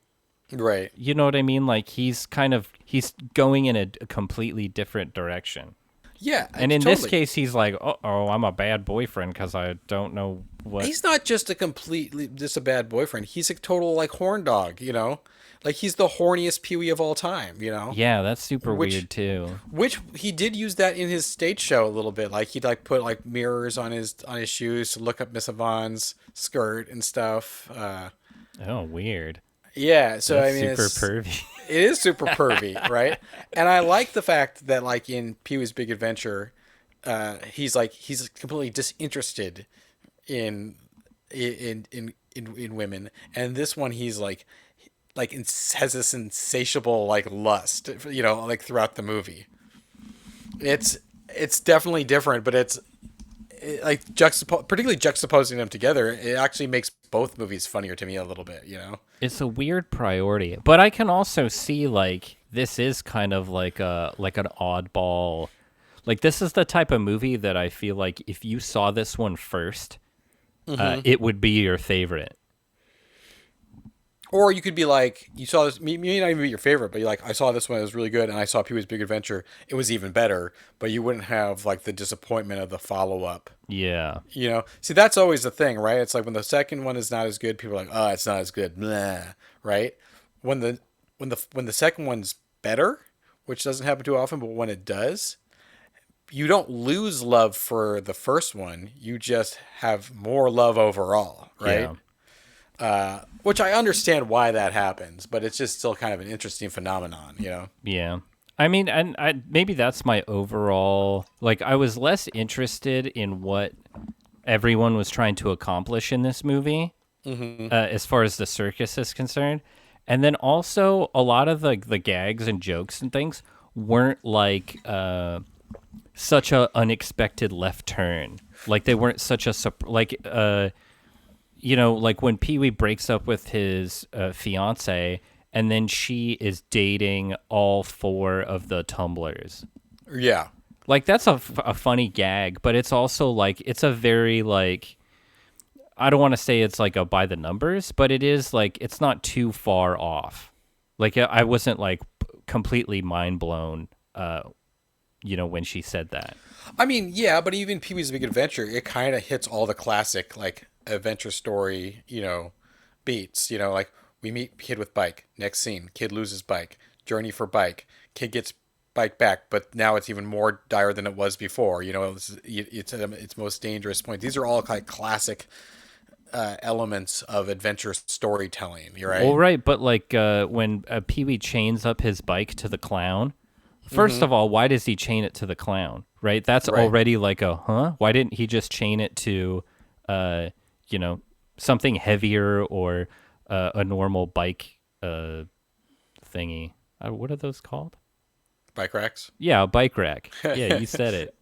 S2: Right.
S3: You know what I mean? Like he's going in a completely different direction.
S2: Yeah.
S3: And in this case, he's like, oh, I'm a bad boyfriend because I don't know what.
S2: He's not just a bad boyfriend. He's a total like horn dog, Like he's the horniest Pee-wee of all time,
S3: Yeah, that's super weird too.
S2: Which he did use that in his stage show a little bit. Like he'd like put like mirrors on his shoes to look up Miss Yvonne's skirt and stuff.
S3: Oh, weird.
S2: Yeah, so
S3: that's
S2: I mean,
S3: super pervy.
S2: It is super pervy, right? And I like the fact that like in Pee-wee's Big Adventure, he's completely disinterested in women, and this one he's like has this insatiable like lust, like throughout the movie. It's definitely different, but it's like particularly juxtaposing them together, it actually makes both movies funnier to me a little bit,
S3: It's a weird priority, but I can also see like this is kind of like an oddball. Like this is the type of movie that I feel like if you saw this one first, it would be your favorite.
S2: Or you could be like, you saw this, may not even be your favorite, but you're like, I saw this one, it was really good, and I saw Pee-wee's Big Adventure, it was even better, but you wouldn't have like the disappointment of the follow-up.
S3: Yeah.
S2: See, that's always the thing, right? It's like when the second one is not as good, people are like, oh, it's not as good, blah, right? When the second one's better, which doesn't happen too often, but when it does, you don't lose love for the first one, you just have more love overall, right?
S3: Yeah.
S2: Which I understand why that happens, but it's just still kind of an interesting phenomenon,
S3: Yeah. I mean, and maybe that's my overall, like, I was less interested in what everyone was trying to accomplish in this movie, as far as the circus is concerned. And then also, a lot of the gags and jokes and things weren't like such a unexpected left turn. Like, they weren't such a, like when Pee-wee breaks up with his fiance, and then she is dating all four of the tumblers.
S2: Yeah.
S3: Like, that's a funny gag, but it's also, like, it's a very, like, I don't want to say it's, like, a by the numbers, but it is, like, it's not too far off. Like, I wasn't, like, completely mind blown, when she said that.
S2: I mean, yeah, but even Pee-wee's Big Adventure, it kind of hits all the classic, like, adventure story, beats, like, we meet kid with bike, next scene, kid loses bike, journey for bike, kid gets bike back, but now it's even more dire than it was before, it's at its most dangerous point. These are all like classic elements of adventure storytelling, right?
S3: Well, right, but like when Pee-wee chains up his bike to the clown, first of all, why does he chain it to the clown, right? That's already like why didn't he just chain it to something heavier or a normal bike thingy. What are those called?
S2: Bike racks?
S3: Yeah, a bike rack. Yeah, you said it.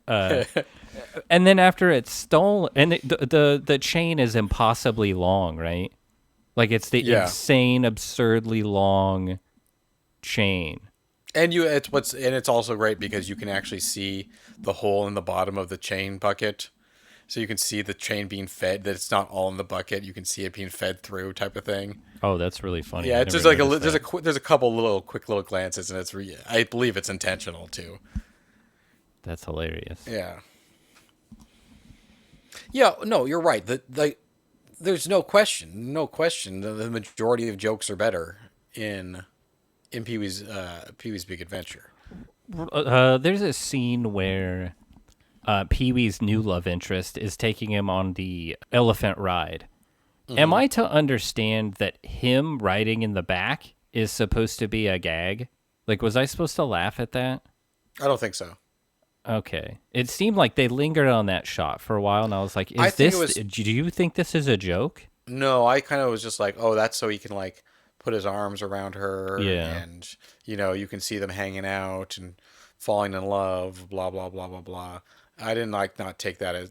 S3: And then after it's stolen, and the chain is impossibly long, right? Like it's the insane, absurdly long chain.
S2: And it's also great because you can actually see the hole in the bottom of the chain bucket. So you can see the chain being fed, that it's not all in the bucket. You can see it being fed through, type of thing.
S3: Oh, that's really funny.
S2: Yeah, it's just like there's a couple quick little glances, and I believe it's intentional too.
S3: That's hilarious.
S2: Yeah. Yeah, no, you're right. There's no question, the majority of jokes are better in Pee Wee's Big Adventure.
S3: There's a scene where Pee Wee's new love interest is taking him on the elephant ride. Mm-hmm. Am I to understand that him riding in the back is supposed to be a gag? Like, was I supposed to laugh at that?
S2: I don't think so.
S3: Okay. It seemed like they lingered on that shot for a while, and I was like, do you think this is a joke?
S2: No, I kind of was just like, oh, that's so he can, like, put his arms around her.
S3: Yeah.
S2: And, you can see them hanging out and falling in love, blah, blah, blah, blah, blah. I didn't, like, not take that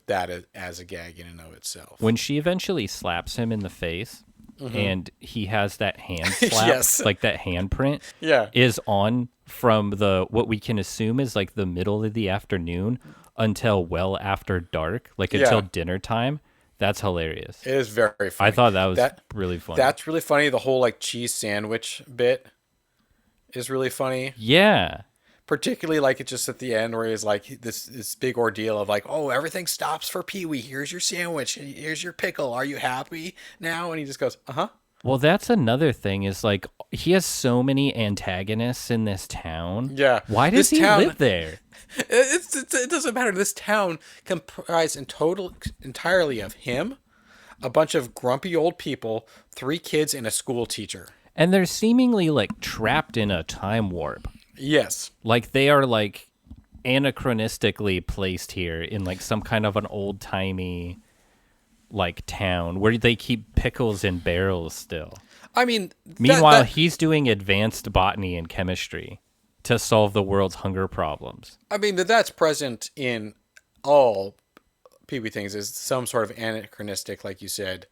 S2: as a gag in and of itself.
S3: When she eventually slaps him in the face, and he has that hand slap,
S2: yes.
S3: like that handprint,
S2: yeah,
S3: is on from what we can assume is like the middle of the afternoon until well after dark, like until dinner time. That's hilarious.
S2: It is very funny.
S3: I thought that was really funny.
S2: That's really funny. The whole like cheese sandwich bit is really funny.
S3: Yeah.
S2: Particularly like it's just at the end where he's like this big ordeal of like, oh, everything stops for Pee Wee. Here's your sandwich. Here's your pickle. Are you happy now? And he just goes, uh-huh.
S3: Well, that's another thing is like he has so many antagonists in this town.
S2: Yeah.
S3: Why does he live there?
S2: It doesn't matter. This town comprised entirely of him, a bunch of grumpy old people, 3 kids, and a school teacher.
S3: And they're seemingly like trapped in a time warp.
S2: Yes.
S3: Like they are like anachronistically placed here in like some kind of an old-timey like town where they keep pickles in barrels still.
S2: I mean,
S3: meanwhile he's doing advanced botany and chemistry to solve the world's hunger problems.
S2: I mean, that's present in all Pee Wee things is some sort of anachronistic, like you said,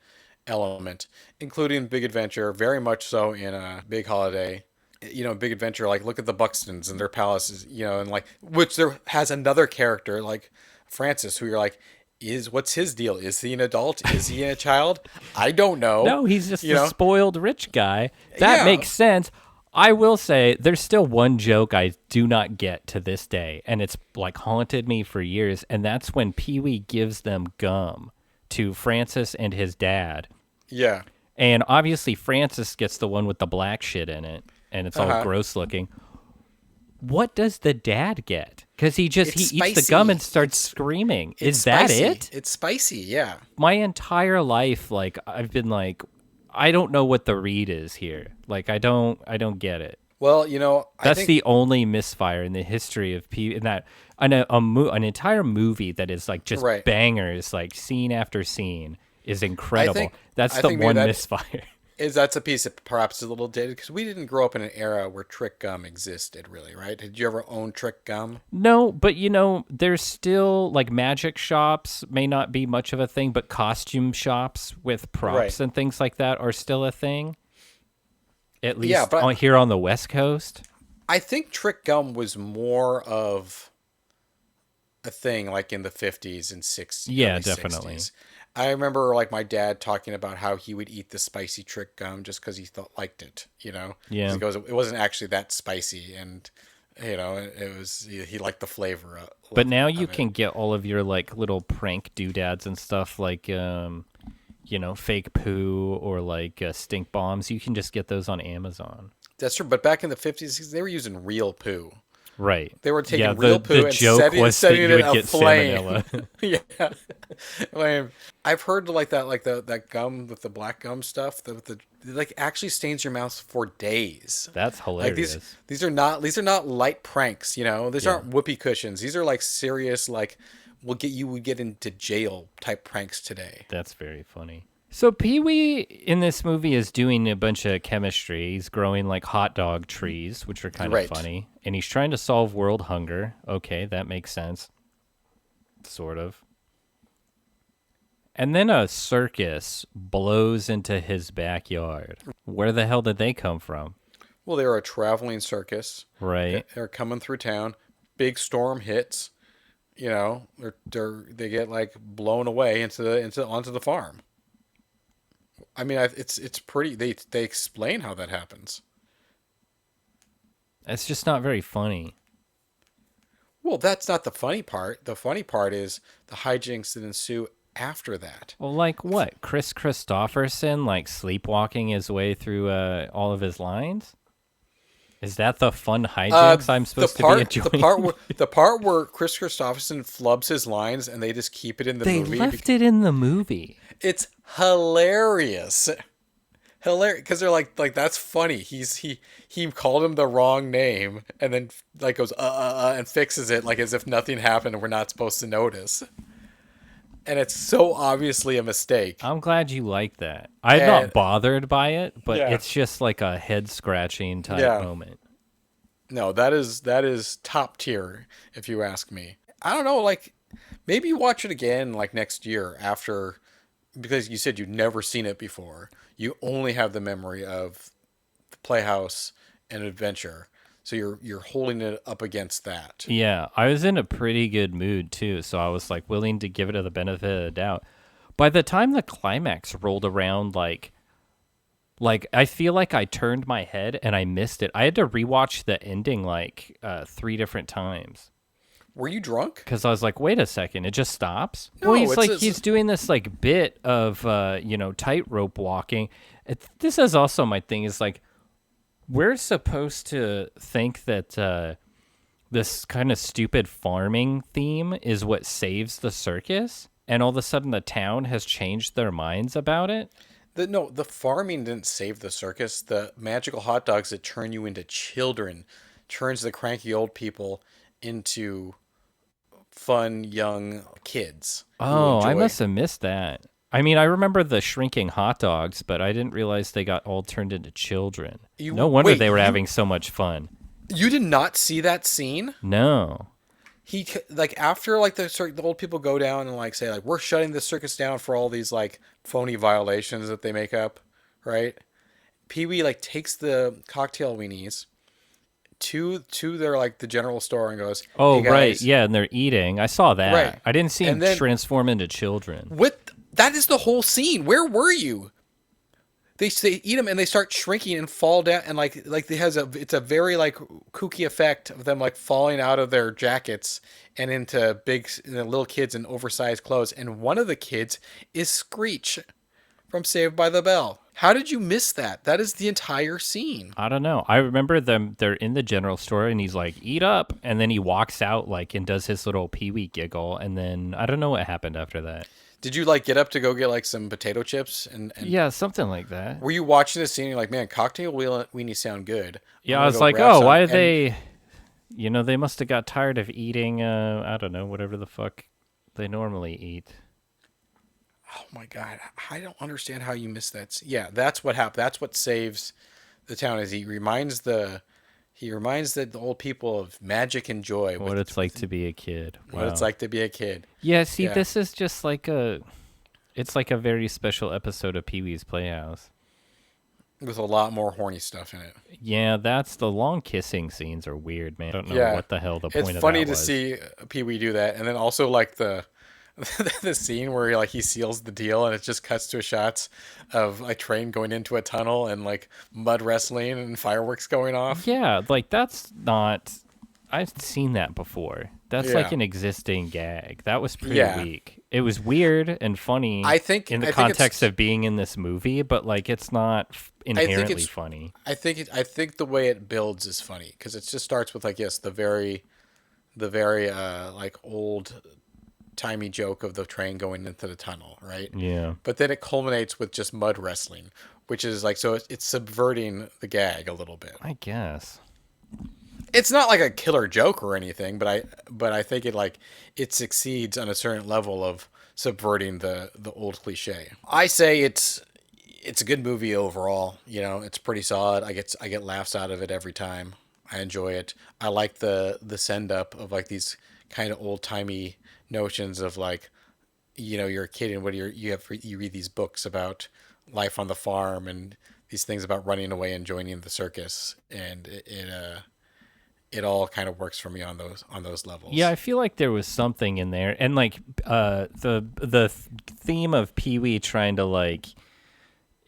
S2: element, including Big Adventure, very much so in a Big Holiday. Big Adventure, like look at the Buxtons and their palaces, and like, which there has another character like Francis, who you're like, what's his deal? Is he an adult? Is he a child? I don't know.
S3: No, he's just a spoiled rich guy. That makes sense. I will say there's still one joke I do not get to this day, and it's like haunted me for years, and that's when Pee Wee gives them gum to Francis and his dad.
S2: Yeah.
S3: And obviously Francis gets the one with the black shit in it. And it's all gross looking. What does the dad get? Because he eats the gum and starts screaming. Is that it?
S2: It's spicy, yeah.
S3: My entire life, like I've been like, I don't know what the read is here. Like I don't get it.
S2: Well,
S3: that's the only misfire in the history of an entire movie that is like just bangers, like scene after scene is incredible. That's the one misfire.
S2: That's a piece that perhaps is a little dated because we didn't grow up in an era where trick gum existed, really, right? Did you ever own trick gum?
S3: No, but there's still like magic shops may not be much of a thing, but costume shops with props and things like that are still a thing. At least here on the West Coast.
S2: I think trick gum was more of a thing like in the 50s and 60s.
S3: Yeah, definitely.
S2: 60s. I remember like my dad talking about how he would eat the spicy trick gum just because he liked it, Yeah. He goes, it wasn't actually that spicy, and it was he liked the flavor.
S3: But now you can get all of your like little prank doodads and stuff like fake poo or like stink bombs. You can just get those on Amazon.
S2: That's true, but back in the 50s, they were using real poo.
S3: Right.
S2: They were taking real poo and setting it in a flame. Yeah. Lame. I've heard like that, like that gum with the black gum stuff, that like actually stains your mouth for days.
S3: That's hilarious.
S2: Like these are not light pranks, These aren't whoopee cushions. These are like serious, like would get into jail type pranks today.
S3: That's very funny. So Pee Wee in this movie is doing a bunch of chemistry. He's growing like hot dog trees, which are kind of funny. And he's trying to solve world hunger. Okay, that makes sense. Sort of. And then a circus blows into his backyard. Where the hell did they come from?
S2: Well, they're a traveling circus.
S3: Right.
S2: They're coming through town. Big storm hits. They get like blown away onto the farm. I mean, it's pretty. They explain how that happens.
S3: It's just not very funny.
S2: Well, that's not the funny part. The funny part is the hijinks that ensue after that.
S3: Well, like what? Chris Christopherson, like sleepwalking his way through all of his lines? Is that the fun hijinks I'm supposed to be enjoying?
S2: The part where Chris Christopherson flubs his lines and they just keep it in the movie.
S3: They left it in the movie.
S2: It's hilarious. Hilarious, because they're like that's funny. He called him the wrong name and then like goes and fixes it like as if nothing happened and we're not supposed to notice. And it's so obviously a mistake.
S3: I'm glad you like that. I'm not bothered by it, but it's just like a head scratching type moment.
S2: No, that is top tier if you ask me. I don't know, like maybe watch it again like next year after, because you said you'd never seen it before. You only have the memory of the Playhouse and Adventure. So you're holding it up against that.
S3: Yeah, I was in a pretty good mood too, so I was like willing to give it the benefit of the doubt. By the time the climax rolled around, like I feel like I turned my head and I missed it. I had to rewatch the ending like 3 different times.
S2: Were you drunk?
S3: Because I was like, wait a second, it just stops?
S2: No,
S3: well, he's doing this like bit of tightrope walking. This is also my thing is like, we're supposed to think that this kind of stupid farming theme is what saves the circus, and all of a sudden the town has changed their minds about it.
S2: The farming didn't save the circus. The magical hot dogs that turn you into children turns the cranky old people into fun young kids.
S3: Oh, I must have missed that. I mean, I remember the shrinking hot dogs, but I didn't realize they got all turned into children. No wonder they were having so much fun.
S2: You did not see that scene?
S3: No.
S2: He like after like the old people go down and like say like we're shutting the circus down for all these like phony violations that they make up, right? Pee-wee like takes the cocktail weenies to their like the general store and goes,
S3: "Oh,
S2: hey guys,
S3: right, yeah," and they're eating. I saw that.
S2: Right.
S3: I didn't see them transform into children.
S2: That is the whole scene. Where were you? They eat them and they start shrinking and fall down and like it's a very like kooky effect of them like falling out of their jackets and into little kids in oversized clothes. And one of the kids is Screech from Saved by the Bell. How did you miss that? That is the entire scene.
S3: I don't know. I remember they're in the general store and he's like, eat up. And then he walks out like and does his little Pee-wee giggle. And then I don't know what happened after that.
S2: Did you like get up to go get like some potato chips? And
S3: yeah, something like that.
S2: Were you watching this scene and you're like, man, cocktail weenies sound good?
S3: Yeah, I was like, oh, why did they, they must have got tired of eating, I don't know, whatever the fuck they normally eat.
S2: Oh my God. I don't understand how you missed that. Yeah, that's what happened. That's what saves the town is he reminds the old people of magic and joy.
S3: What it's like to be a kid. Wow.
S2: What it's like to be a kid.
S3: Yeah, see, this is just like it's like a very special episode of Pee-wee's Playhouse.
S2: With a lot more horny stuff in it.
S3: Yeah, the long kissing scenes are weird, man. I don't know what the hell the point of that was.
S2: It's funny to see Pee-wee do that. And then also like the scene where he seals the deal and it just cuts to shots of a train going into a tunnel and like mud wrestling and fireworks going off.
S3: Yeah, like that's not. I've seen that before. That's like an existing gag. That was pretty weak. It was weird and funny.
S2: I think
S3: in the context of being in this movie, but like it's not inherently funny.
S2: I think the way it builds is funny because it just starts with like the very like old timey joke of the train going into the tunnel, right?
S3: Yeah.
S2: But then it culminates with just mud wrestling, which is like so it's subverting the gag a little bit.
S3: I guess.
S2: It's not like a killer joke or anything, but I think it succeeds on a certain level of subverting the old cliche. I say it's a good movie overall. It's pretty solid. I get laughs out of it every time. I enjoy it. I like the send up of like these kind of old timey notions of like, you're a kid and you read these books about life on the farm and these things about running away and joining the circus, and it all kind of works for me on those levels.
S3: Yeah, I feel like there was something in there, and like the theme of Pee-wee trying to like,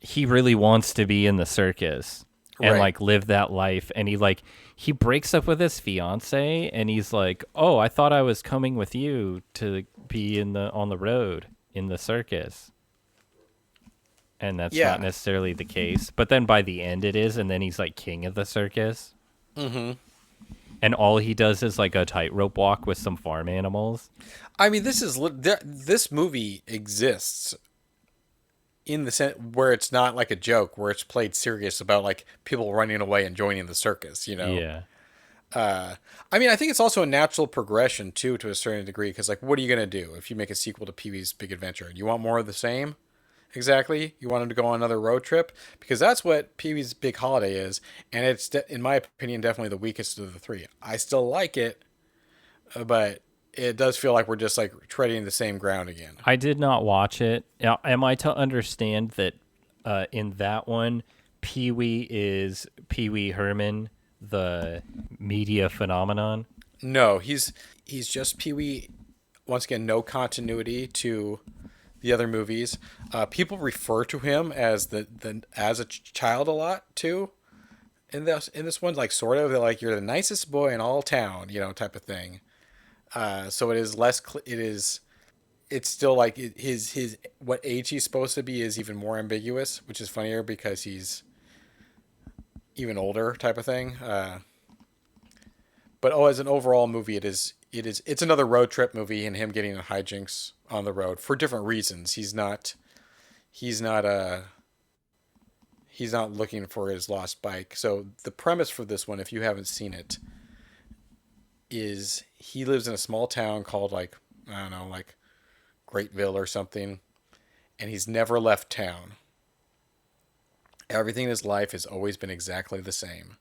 S3: he really wants to be in the circus and like live that life, and he breaks up with his fiance, and he's like, "Oh, I thought I was coming with you to be on the road in the circus. And that's not necessarily the case. But then by the end it is, and then he's like king of the circus.
S2: Mm-hmm.
S3: And all he does is like a tightrope walk with some farm animals.
S2: I mean, this movie exists in the sense where it's not like a joke, where it's played serious about like people running away and joining the circus, you know?
S3: Yeah.
S2: I mean, I think it's also a natural progression too, to a certain degree, because like, what are you gonna do if you make a sequel to Pee-wee's Big Adventure? You want more of the same? Exactly. You want him to go on another road trip, because that's what Pee-wee's Big Holiday is, and it's in my opinion definitely the weakest of the three. I still like it, but it does feel like we're just like treading the same ground again.
S3: I did not watch it. Now, am I to understand that in that one, Pee-wee is Pee-wee Herman, the media phenomenon?
S2: No, he's just Pee-wee. Once again, no continuity to the other movies. People refer to him as as a child a lot too. In this one, like sort of, they're like, you're the nicest boy in all town, you know, type of thing. So it is less. It's still like his what age he's supposed to be is even more ambiguous, which is funnier because he's even older, type of thing. But as an overall movie, it's another road trip movie and him getting in hijinks on the road for different reasons. He's not looking for his lost bike. So the premise for this one, if you haven't seen it, is he lives in a small town called like, I don't know, like Greatville or something, and he's never left town. Everything in his life has always been exactly the same.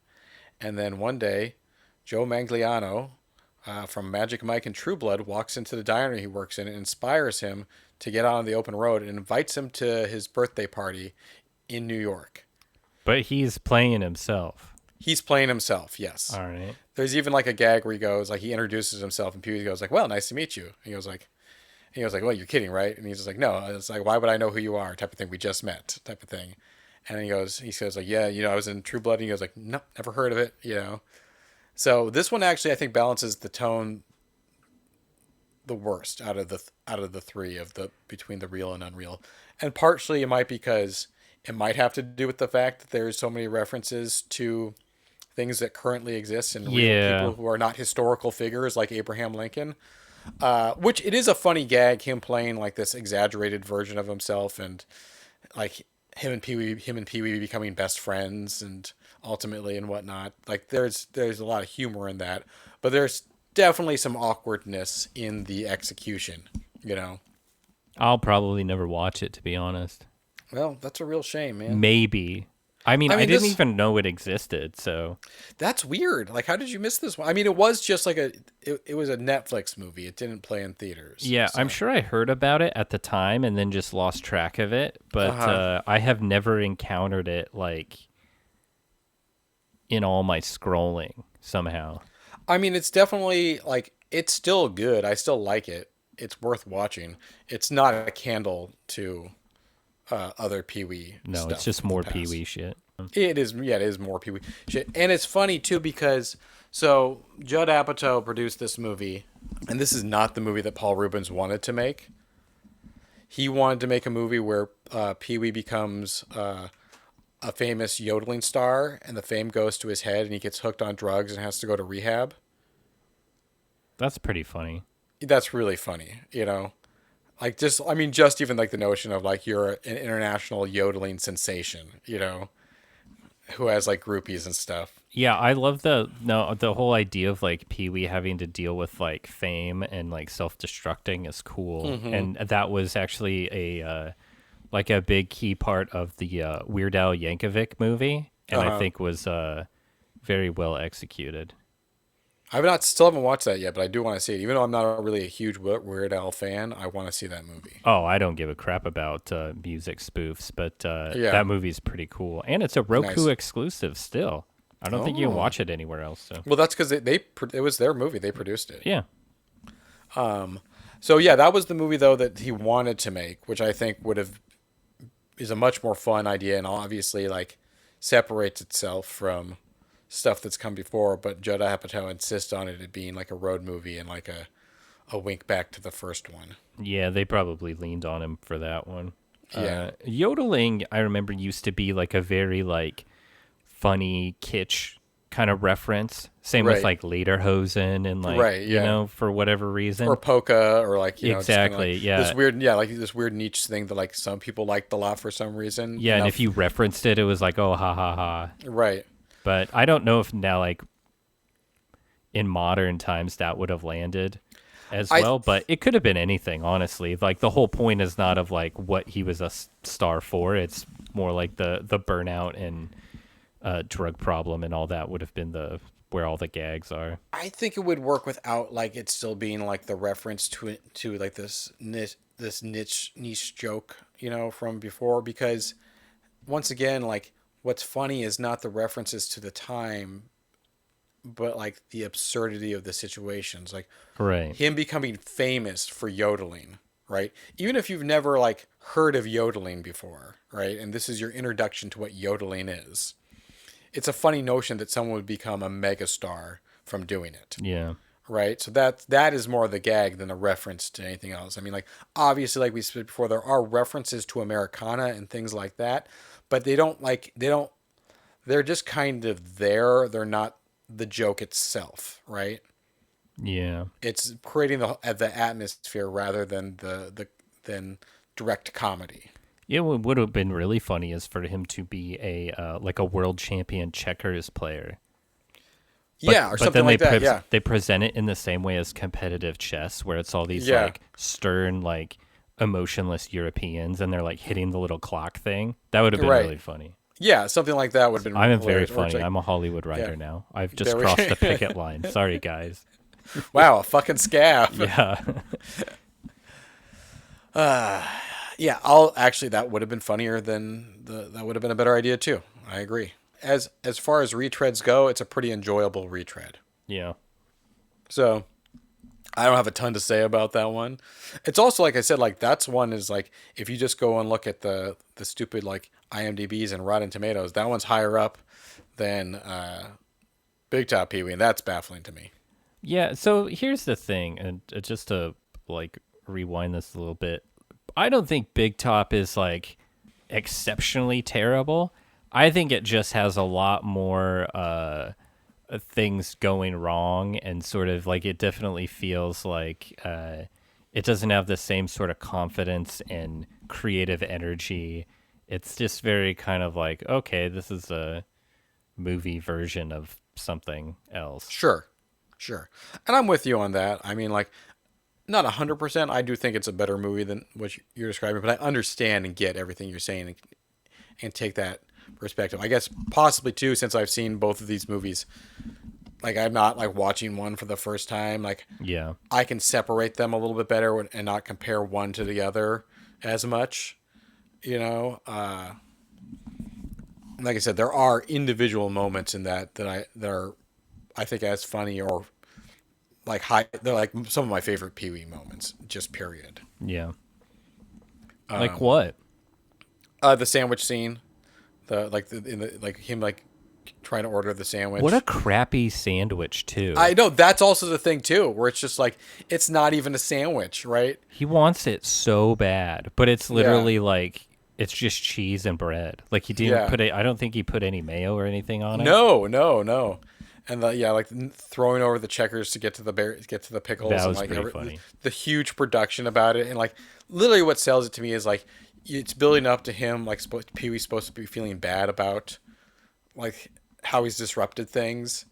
S2: And then one day, Joe Manganiello from Magic Mike and True Blood walks into the diner he works in and inspires him to get out on the open road and invites him to his birthday party in New York.
S3: But he's playing himself.
S2: He's playing himself, yes.
S3: All right.
S2: There's even like a gag where he goes, like he introduces himself and Pee-wee goes like, well, nice to meet you. And he goes like, well, you're kidding, right? And he's just like, no. It's like, why would I know who you are? Type of thing. We just met, type of thing. And he says like, yeah, you know, I was in True Blood. And he goes like, no, never heard of it, you know. So this one actually, I think, balances the tone the worst out of the three between the real and unreal. And partially it might because it might have to do with the fact that there's so many references to things that currently exist and real people who are not historical figures like Abraham Lincoln. Which it is a funny gag, him playing like this exaggerated version of himself, and like him and Pee-wee becoming best friends and ultimately and whatnot. Like there's a lot of humor in that, but there's definitely some awkwardness in the execution, you know.
S3: I'll probably never watch it, to be honest.
S2: Well, that's a real shame, man.
S3: Maybe. I mean, I didn't even know it existed, so.
S2: That's weird. Like, how did you miss this one? I mean, it was just like it was a Netflix movie. It didn't play in theaters.
S3: Yeah, so. I'm sure I heard about it at the time and then just lost track of it, but I have never encountered it, like, in all my scrolling somehow.
S2: I mean, it's definitely, like, it's still good. I still like it. It's worth watching. It's not a candle to other Pee-wee
S3: No,
S2: stuff.
S3: It's just more Pee-wee shit.
S2: It is more Pee-wee shit. And it's funny, too, because, so, Judd Apatow produced this movie, and this is not the movie that Paul Reubens wanted to make. He wanted to make a movie where Pee-wee becomes a famous yodeling star, and the fame goes to his head, and he gets hooked on drugs and has to go to rehab.
S3: That's pretty funny.
S2: That's really funny, you know? Like, just even like the notion of like you're an international yodeling sensation, you know, who has like groupies and stuff.
S3: Yeah, I love the whole idea of like Pee-wee having to deal with like fame and like self-destructing is cool. Mm-hmm. And that was actually a big key part of the Weird Al Yankovic movie, and I think was very well executed.
S2: Still haven't watched that yet, but I do want to see it. Even though I'm not really a huge Weird Al fan, I want to see that movie.
S3: Oh, I don't give a crap about music spoofs, but that movie's pretty cool. And it's a Roku exclusive still. I don't think you can watch it anywhere else. So.
S2: Well, that's because it was their movie. They produced it.
S3: Yeah.
S2: So, yeah, that was the movie, though, that he wanted to make, which I think is a much more fun idea and obviously, like, separates itself from stuff that's come before, but Judd Apatow insists on it being like a road movie and like a wink back to the first one.
S3: Yeah, they probably leaned on him for that one.
S2: Yeah.
S3: Yodeling, I remember, used to be like a very like funny kitsch kind of reference. Same with like Lederhosen and like you know, for whatever reason.
S2: Or polka, or like
S3: exactly,
S2: like
S3: yeah.
S2: This weird niche thing that like some people liked a lot for some reason.
S3: Yeah, and if you referenced it, it was like, oh, ha ha ha.
S2: Right.
S3: But I don't know if now, like in modern times, that would have landed as well. But it could have been anything, honestly. Like the whole point is not of like what he was a star for. It's more like the burnout and drug problem and all that would have been where all the gags are.
S2: I think it would work without like it still being like the reference to like this niche joke, you know, from before, because once again, like what's funny is not the references to the time, but like the absurdity of the situations, like him becoming famous for yodeling, right? Even if you've never like heard of yodeling before, right? And this is your introduction to what yodeling is. It's a funny notion that someone would become a megastar from doing it.
S3: Yeah.
S2: Right. So that is more the gag than a reference to anything else. I mean, like, obviously, like we said before, there are references to Americana and things like that, but they're just kind of there. They're not the joke itself. Right.
S3: Yeah.
S2: It's creating the atmosphere rather than than direct comedy.
S3: Yeah, what would have been really funny is for him to be a like a world champion checkers player.
S2: Or something like that.
S3: They present it in the same way as competitive chess, where it's all these like stern, like emotionless Europeans, and they're like hitting the little clock thing. That would have been really funny.
S2: Yeah, something like that would have been.
S3: I'm very funny. Like, I'm a Hollywood writer now. I've just crossed the picket line. Sorry, guys.
S2: Wow, a fucking scab.
S3: Yeah.
S2: Yeah, that would have been funnier than that would have been a better idea too. I agree. As far as retreads go, it's a pretty enjoyable retread.
S3: Yeah.
S2: So I don't have a ton to say about that one. It's also, like I said, like that's one is like if you just go and look at the stupid like IMDb's and Rotten Tomatoes, that one's higher up than Big Top Pee-wee, and that's baffling to me.
S3: Yeah, so here's the thing, and just to like rewind this a little bit, I don't think Big Top is like exceptionally terrible. I think it just has a lot more things going wrong, and sort of like it definitely feels like it doesn't have the same sort of confidence and creative energy. It's just very kind of like, okay, this is a movie version of something else.
S2: Sure. And I'm with you on that. I mean, like, not 100%. I do think it's a better movie than what you're describing, but I understand and get everything you're saying and take that perspective. I guess possibly too, since I've seen both of these movies, like I'm not like watching one for the first time. Like,
S3: yeah,
S2: I can separate them a little bit better and not compare one to the other as much. You know, like I said, there are individual moments in that are, I think, as funny or like they're like some of my favorite Pee-wee moments, just period.
S3: Yeah. Like what?
S2: The sandwich scene, like him like trying to order the sandwich.
S3: What a crappy sandwich too.
S2: I know, that's also the thing too, where it's just like it's not even a sandwich, right?
S3: He wants it so bad, but it's literally like it's just cheese and bread. Like he didn't put I don't think he put any mayo or anything on it.
S2: No. And like throwing over the checkers to get to the pickles.
S3: That was
S2: and like
S3: pretty funny.
S2: The huge production about it, and like literally what sells it to me is like it's building up to him like Pee-wee's supposed to be feeling bad about like how he's disrupted things,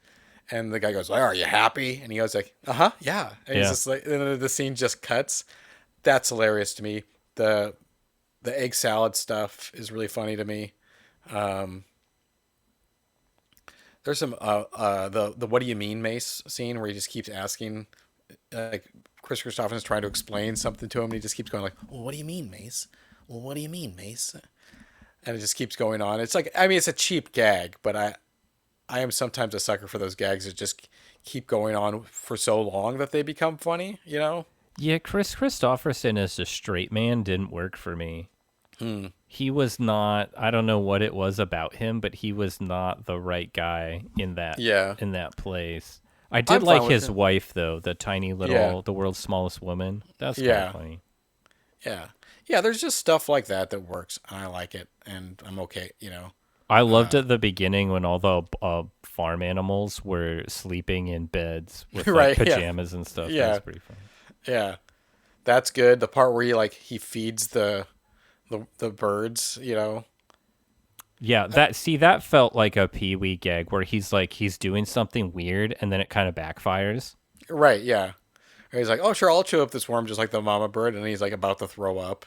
S2: and the guy goes, "Well, are you happy?" And he goes like, yeah. And he's just like, and then the scene just cuts. That's hilarious to me. The egg salad stuff is really funny to me. There's some the what do you mean, Mace scene where he just keeps asking, like Chris Christopherson is trying to explain something to him, and he just keeps going like, "Well, what do you mean, Mace? Well, what do you mean, Mace?" And it just keeps going on. It's like, I mean, it's a cheap gag, but I am sometimes a sucker for those gags that just keep going on for so long that they become funny, you know?
S3: Yeah, Chris Christopherson as a straight man didn't work for me. He was not, I don't know what it was about him, but he was not the right guy in that place. I did like his wife though, the tiny little, the world's smallest woman. That's kind of funny.
S2: Yeah, yeah. There's just stuff like that works, and I like it, and I'm okay.
S3: I loved at the beginning when all the farm animals were sleeping in beds with like, pajamas and stuff.
S2: Yeah,
S3: that's pretty fun.
S2: Yeah, that's good. The part where he feeds the birds,
S3: Yeah, that felt like a Pee-wee gag where he's doing something weird and then it kind of backfires.
S2: Right. Yeah. And he's like, "Oh, sure, I'll chew up this worm just like the mama bird," and he's like about to throw up.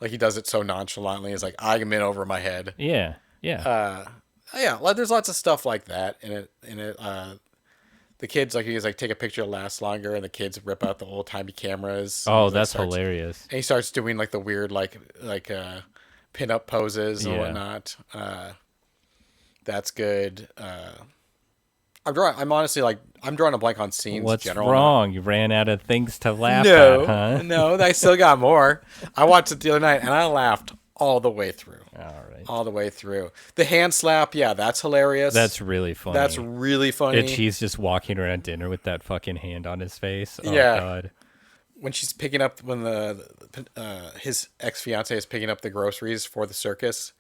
S2: Like he does it so nonchalantly. He's like, "I'm in over my head."
S3: Yeah. Yeah.
S2: Yeah. There's lots of stuff like that in it. The kids he's like take a picture that lasts longer, and the kids rip out the old timey cameras.
S3: Oh, that's hilarious!
S2: And he starts doing like the weird pin up poses and whatnot. That's good. I'm honestly I'm drawing a blank on scenes.
S3: What's wrong? You ran out of things to laugh at, huh?
S2: No, I still got more. I watched it the other night and I laughed all the way through.
S3: All right.
S2: All the way through. The hand slap, yeah, that's hilarious.
S3: That's really funny.
S2: That's really funny.
S3: And she's just walking around dinner with that fucking hand on his face. Oh,
S2: yeah.
S3: God.
S2: When she's picking up, when his ex-fiance is picking up the groceries for the circus,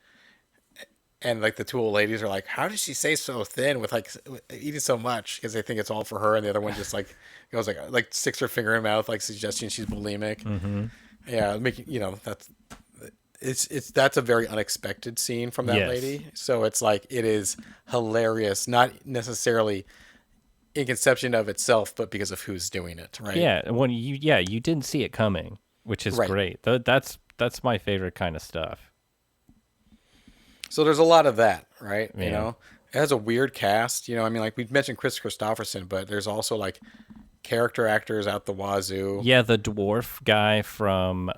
S2: and the two old ladies are like, "How does she stay so thin with eating so much?" Because they think it's all for her, and the other one just goes sticks her finger in her mouth, suggesting she's bulimic.
S3: Mm-hmm.
S2: Yeah, making that's a very unexpected scene from that lady. So it is hilarious, not necessarily in conception of itself, but because of who's doing it, right?
S3: Yeah, when you didn't see it coming, which is great. That's my favorite kind of stuff.
S2: So there's a lot of that, right?
S3: Yeah.
S2: It has a weird cast. We mentioned Chris Christopherson, but there's also character actors out the wazoo.
S3: Yeah, the dwarf guy from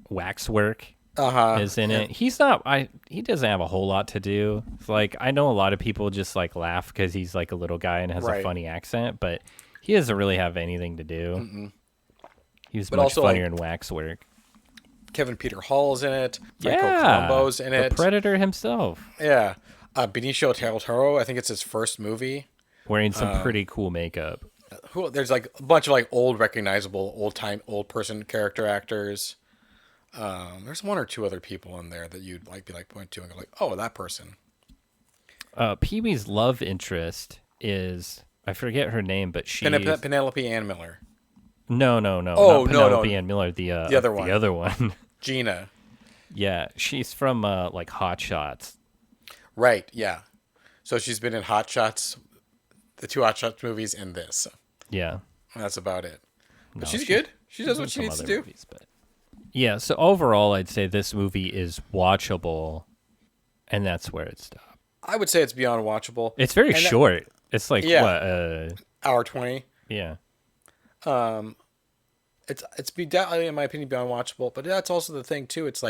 S3: Waxwork is in it. He's not. He doesn't have a whole lot to do. It's I know a lot of people just laugh because he's a little guy and has a funny accent, but he doesn't really have anything to do.
S2: Mm-mm.
S3: He was much funnier in Waxwork.
S2: Kevin Peter Hall's in it. Franco Colombo's in it.
S3: The Predator himself.
S2: Yeah. Benicio del Toro, I think it's his first movie.
S3: Wearing some pretty cool makeup.
S2: There's a bunch of old recognizable old person character actors. There's one or two other people in there that you'd point to and go oh, that person.
S3: Pee-wee's love interest is, I forget her name, but she's
S2: Penelope Ann Miller.
S3: No.
S2: Oh,
S3: not Penelope Ann Miller. The other one. The other one.
S2: Gina.
S3: Yeah, she's from Hot Shots.
S2: Right. Yeah. So she's been in Hot Shots, the two Hot Shots movies, and this.
S3: Yeah.
S2: That's about it. But she's good. She does what she needs to do.
S3: Movies, but... Yeah. So overall, I'd say this movie is watchable, and that's where it stopped.
S2: I would say it's beyond watchable.
S3: It's very short. It's what?
S2: Hour 20.
S3: Yeah.
S2: It's definitely, in my opinion, beyond watchable, but that's also the thing too. It's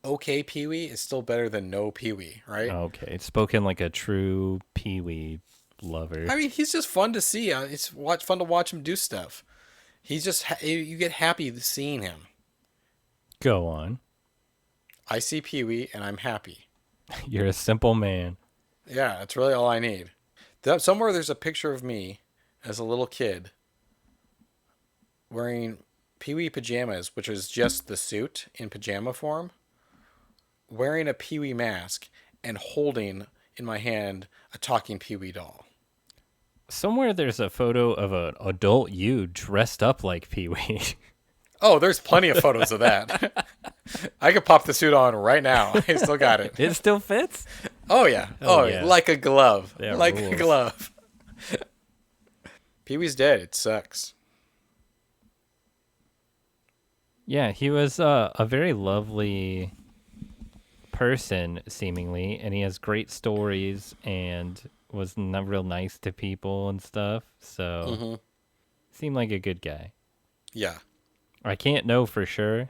S2: okay Pee-wee is still better than no Pee-wee, right?
S3: Okay, it's spoken like a true Pee-wee lover.
S2: I mean, he's just fun to see. It's fun to watch him do stuff. He's just you get happy seeing him.
S3: Go on.
S2: I see Pee-wee and I'm happy.
S3: You're a simple man.
S2: Yeah, that's really all I need. Somewhere there's a picture of me as a little kid wearing Pee-wee pajamas, which is just the suit in pajama form, wearing a Pee-wee mask, and holding in my hand a talking Pee-wee doll.
S3: Somewhere there's a photo of an adult you dressed up like Pee-wee.
S2: Oh, there's plenty of photos of that. I could pop the suit on right now. I still got it.
S3: It still fits?
S2: Oh, yeah. Oh, yeah. Like a glove.
S3: Yeah,
S2: like
S3: rules.
S2: A glove. Pee-wee's dead. It sucks.
S3: Yeah, he was a very lovely person, seemingly, and he has great stories and was not real nice to people and stuff. So, seemed like a good guy.
S2: Yeah.
S3: I can't know for sure,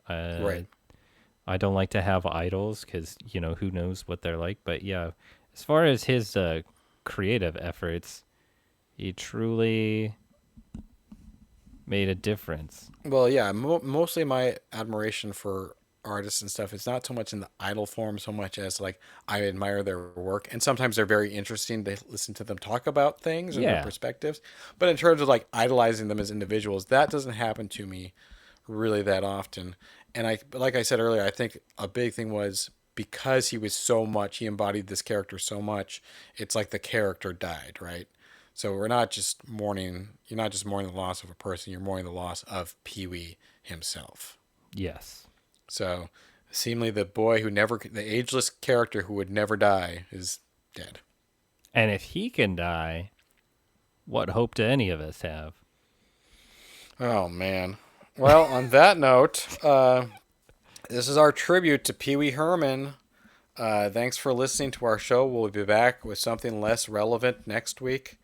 S2: Right.
S3: I don't like to have idols because, who knows what they're like. But yeah, as far as his creative efforts, he truly made a difference.
S2: Well, yeah, mostly my admiration for artists and stuff, it's not so much in the idol form so much as like I admire their work, and sometimes they're very interesting to listen to them talk about things and their perspectives. But in terms of like idolizing them as individuals, that doesn't happen to me really that often. And like I said earlier, I think a big thing was because he embodied this character so much, it's like the character died, right? So you're not just mourning the loss of a person, you're mourning the loss of Pee-wee himself.
S3: Yes.
S2: So, seemingly the ageless character who would never die is dead.
S3: And if he can die, what hope do any of us have?
S2: Oh, man. Well, on that note, this is our tribute to Pee-wee Herman. Thanks for listening to our show. We'll be back with something less relevant next week.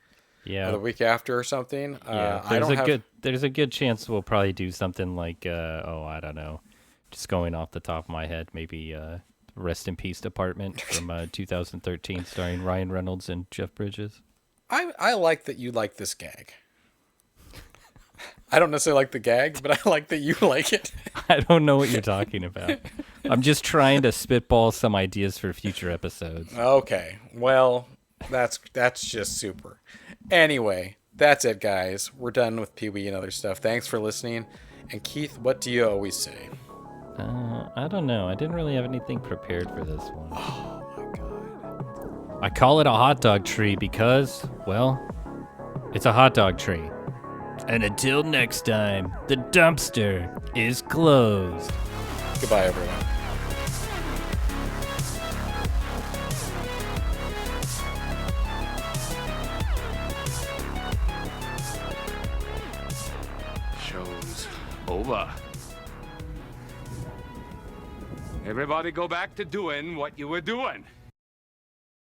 S3: Yeah.
S2: Or the week after or something.
S3: There's a good chance we'll probably do something like, I don't know. Just going off the top of my head, maybe Rest in Peace Department from 2013, starring Ryan Reynolds and Jeff Bridges.
S2: I like that you like this gag. I don't necessarily like the gag, but I like that you like it.
S3: I don't know what you're talking about. I'm just trying to spitball some ideas for future episodes.
S2: Okay. Well, that's just super. Anyway, that's it, guys. We're done with Pee-wee and other stuff. Thanks for listening. And Keith, what do you always say?
S3: I don't know. I didn't really have anything prepared for this one.
S2: Oh, my God.
S3: I call it a hot dog tree because, well, it's a hot dog tree. And until next time, the dumpster is closed.
S2: Goodbye, everyone.
S4: Show's over. Everybody go back to doing what you were doing.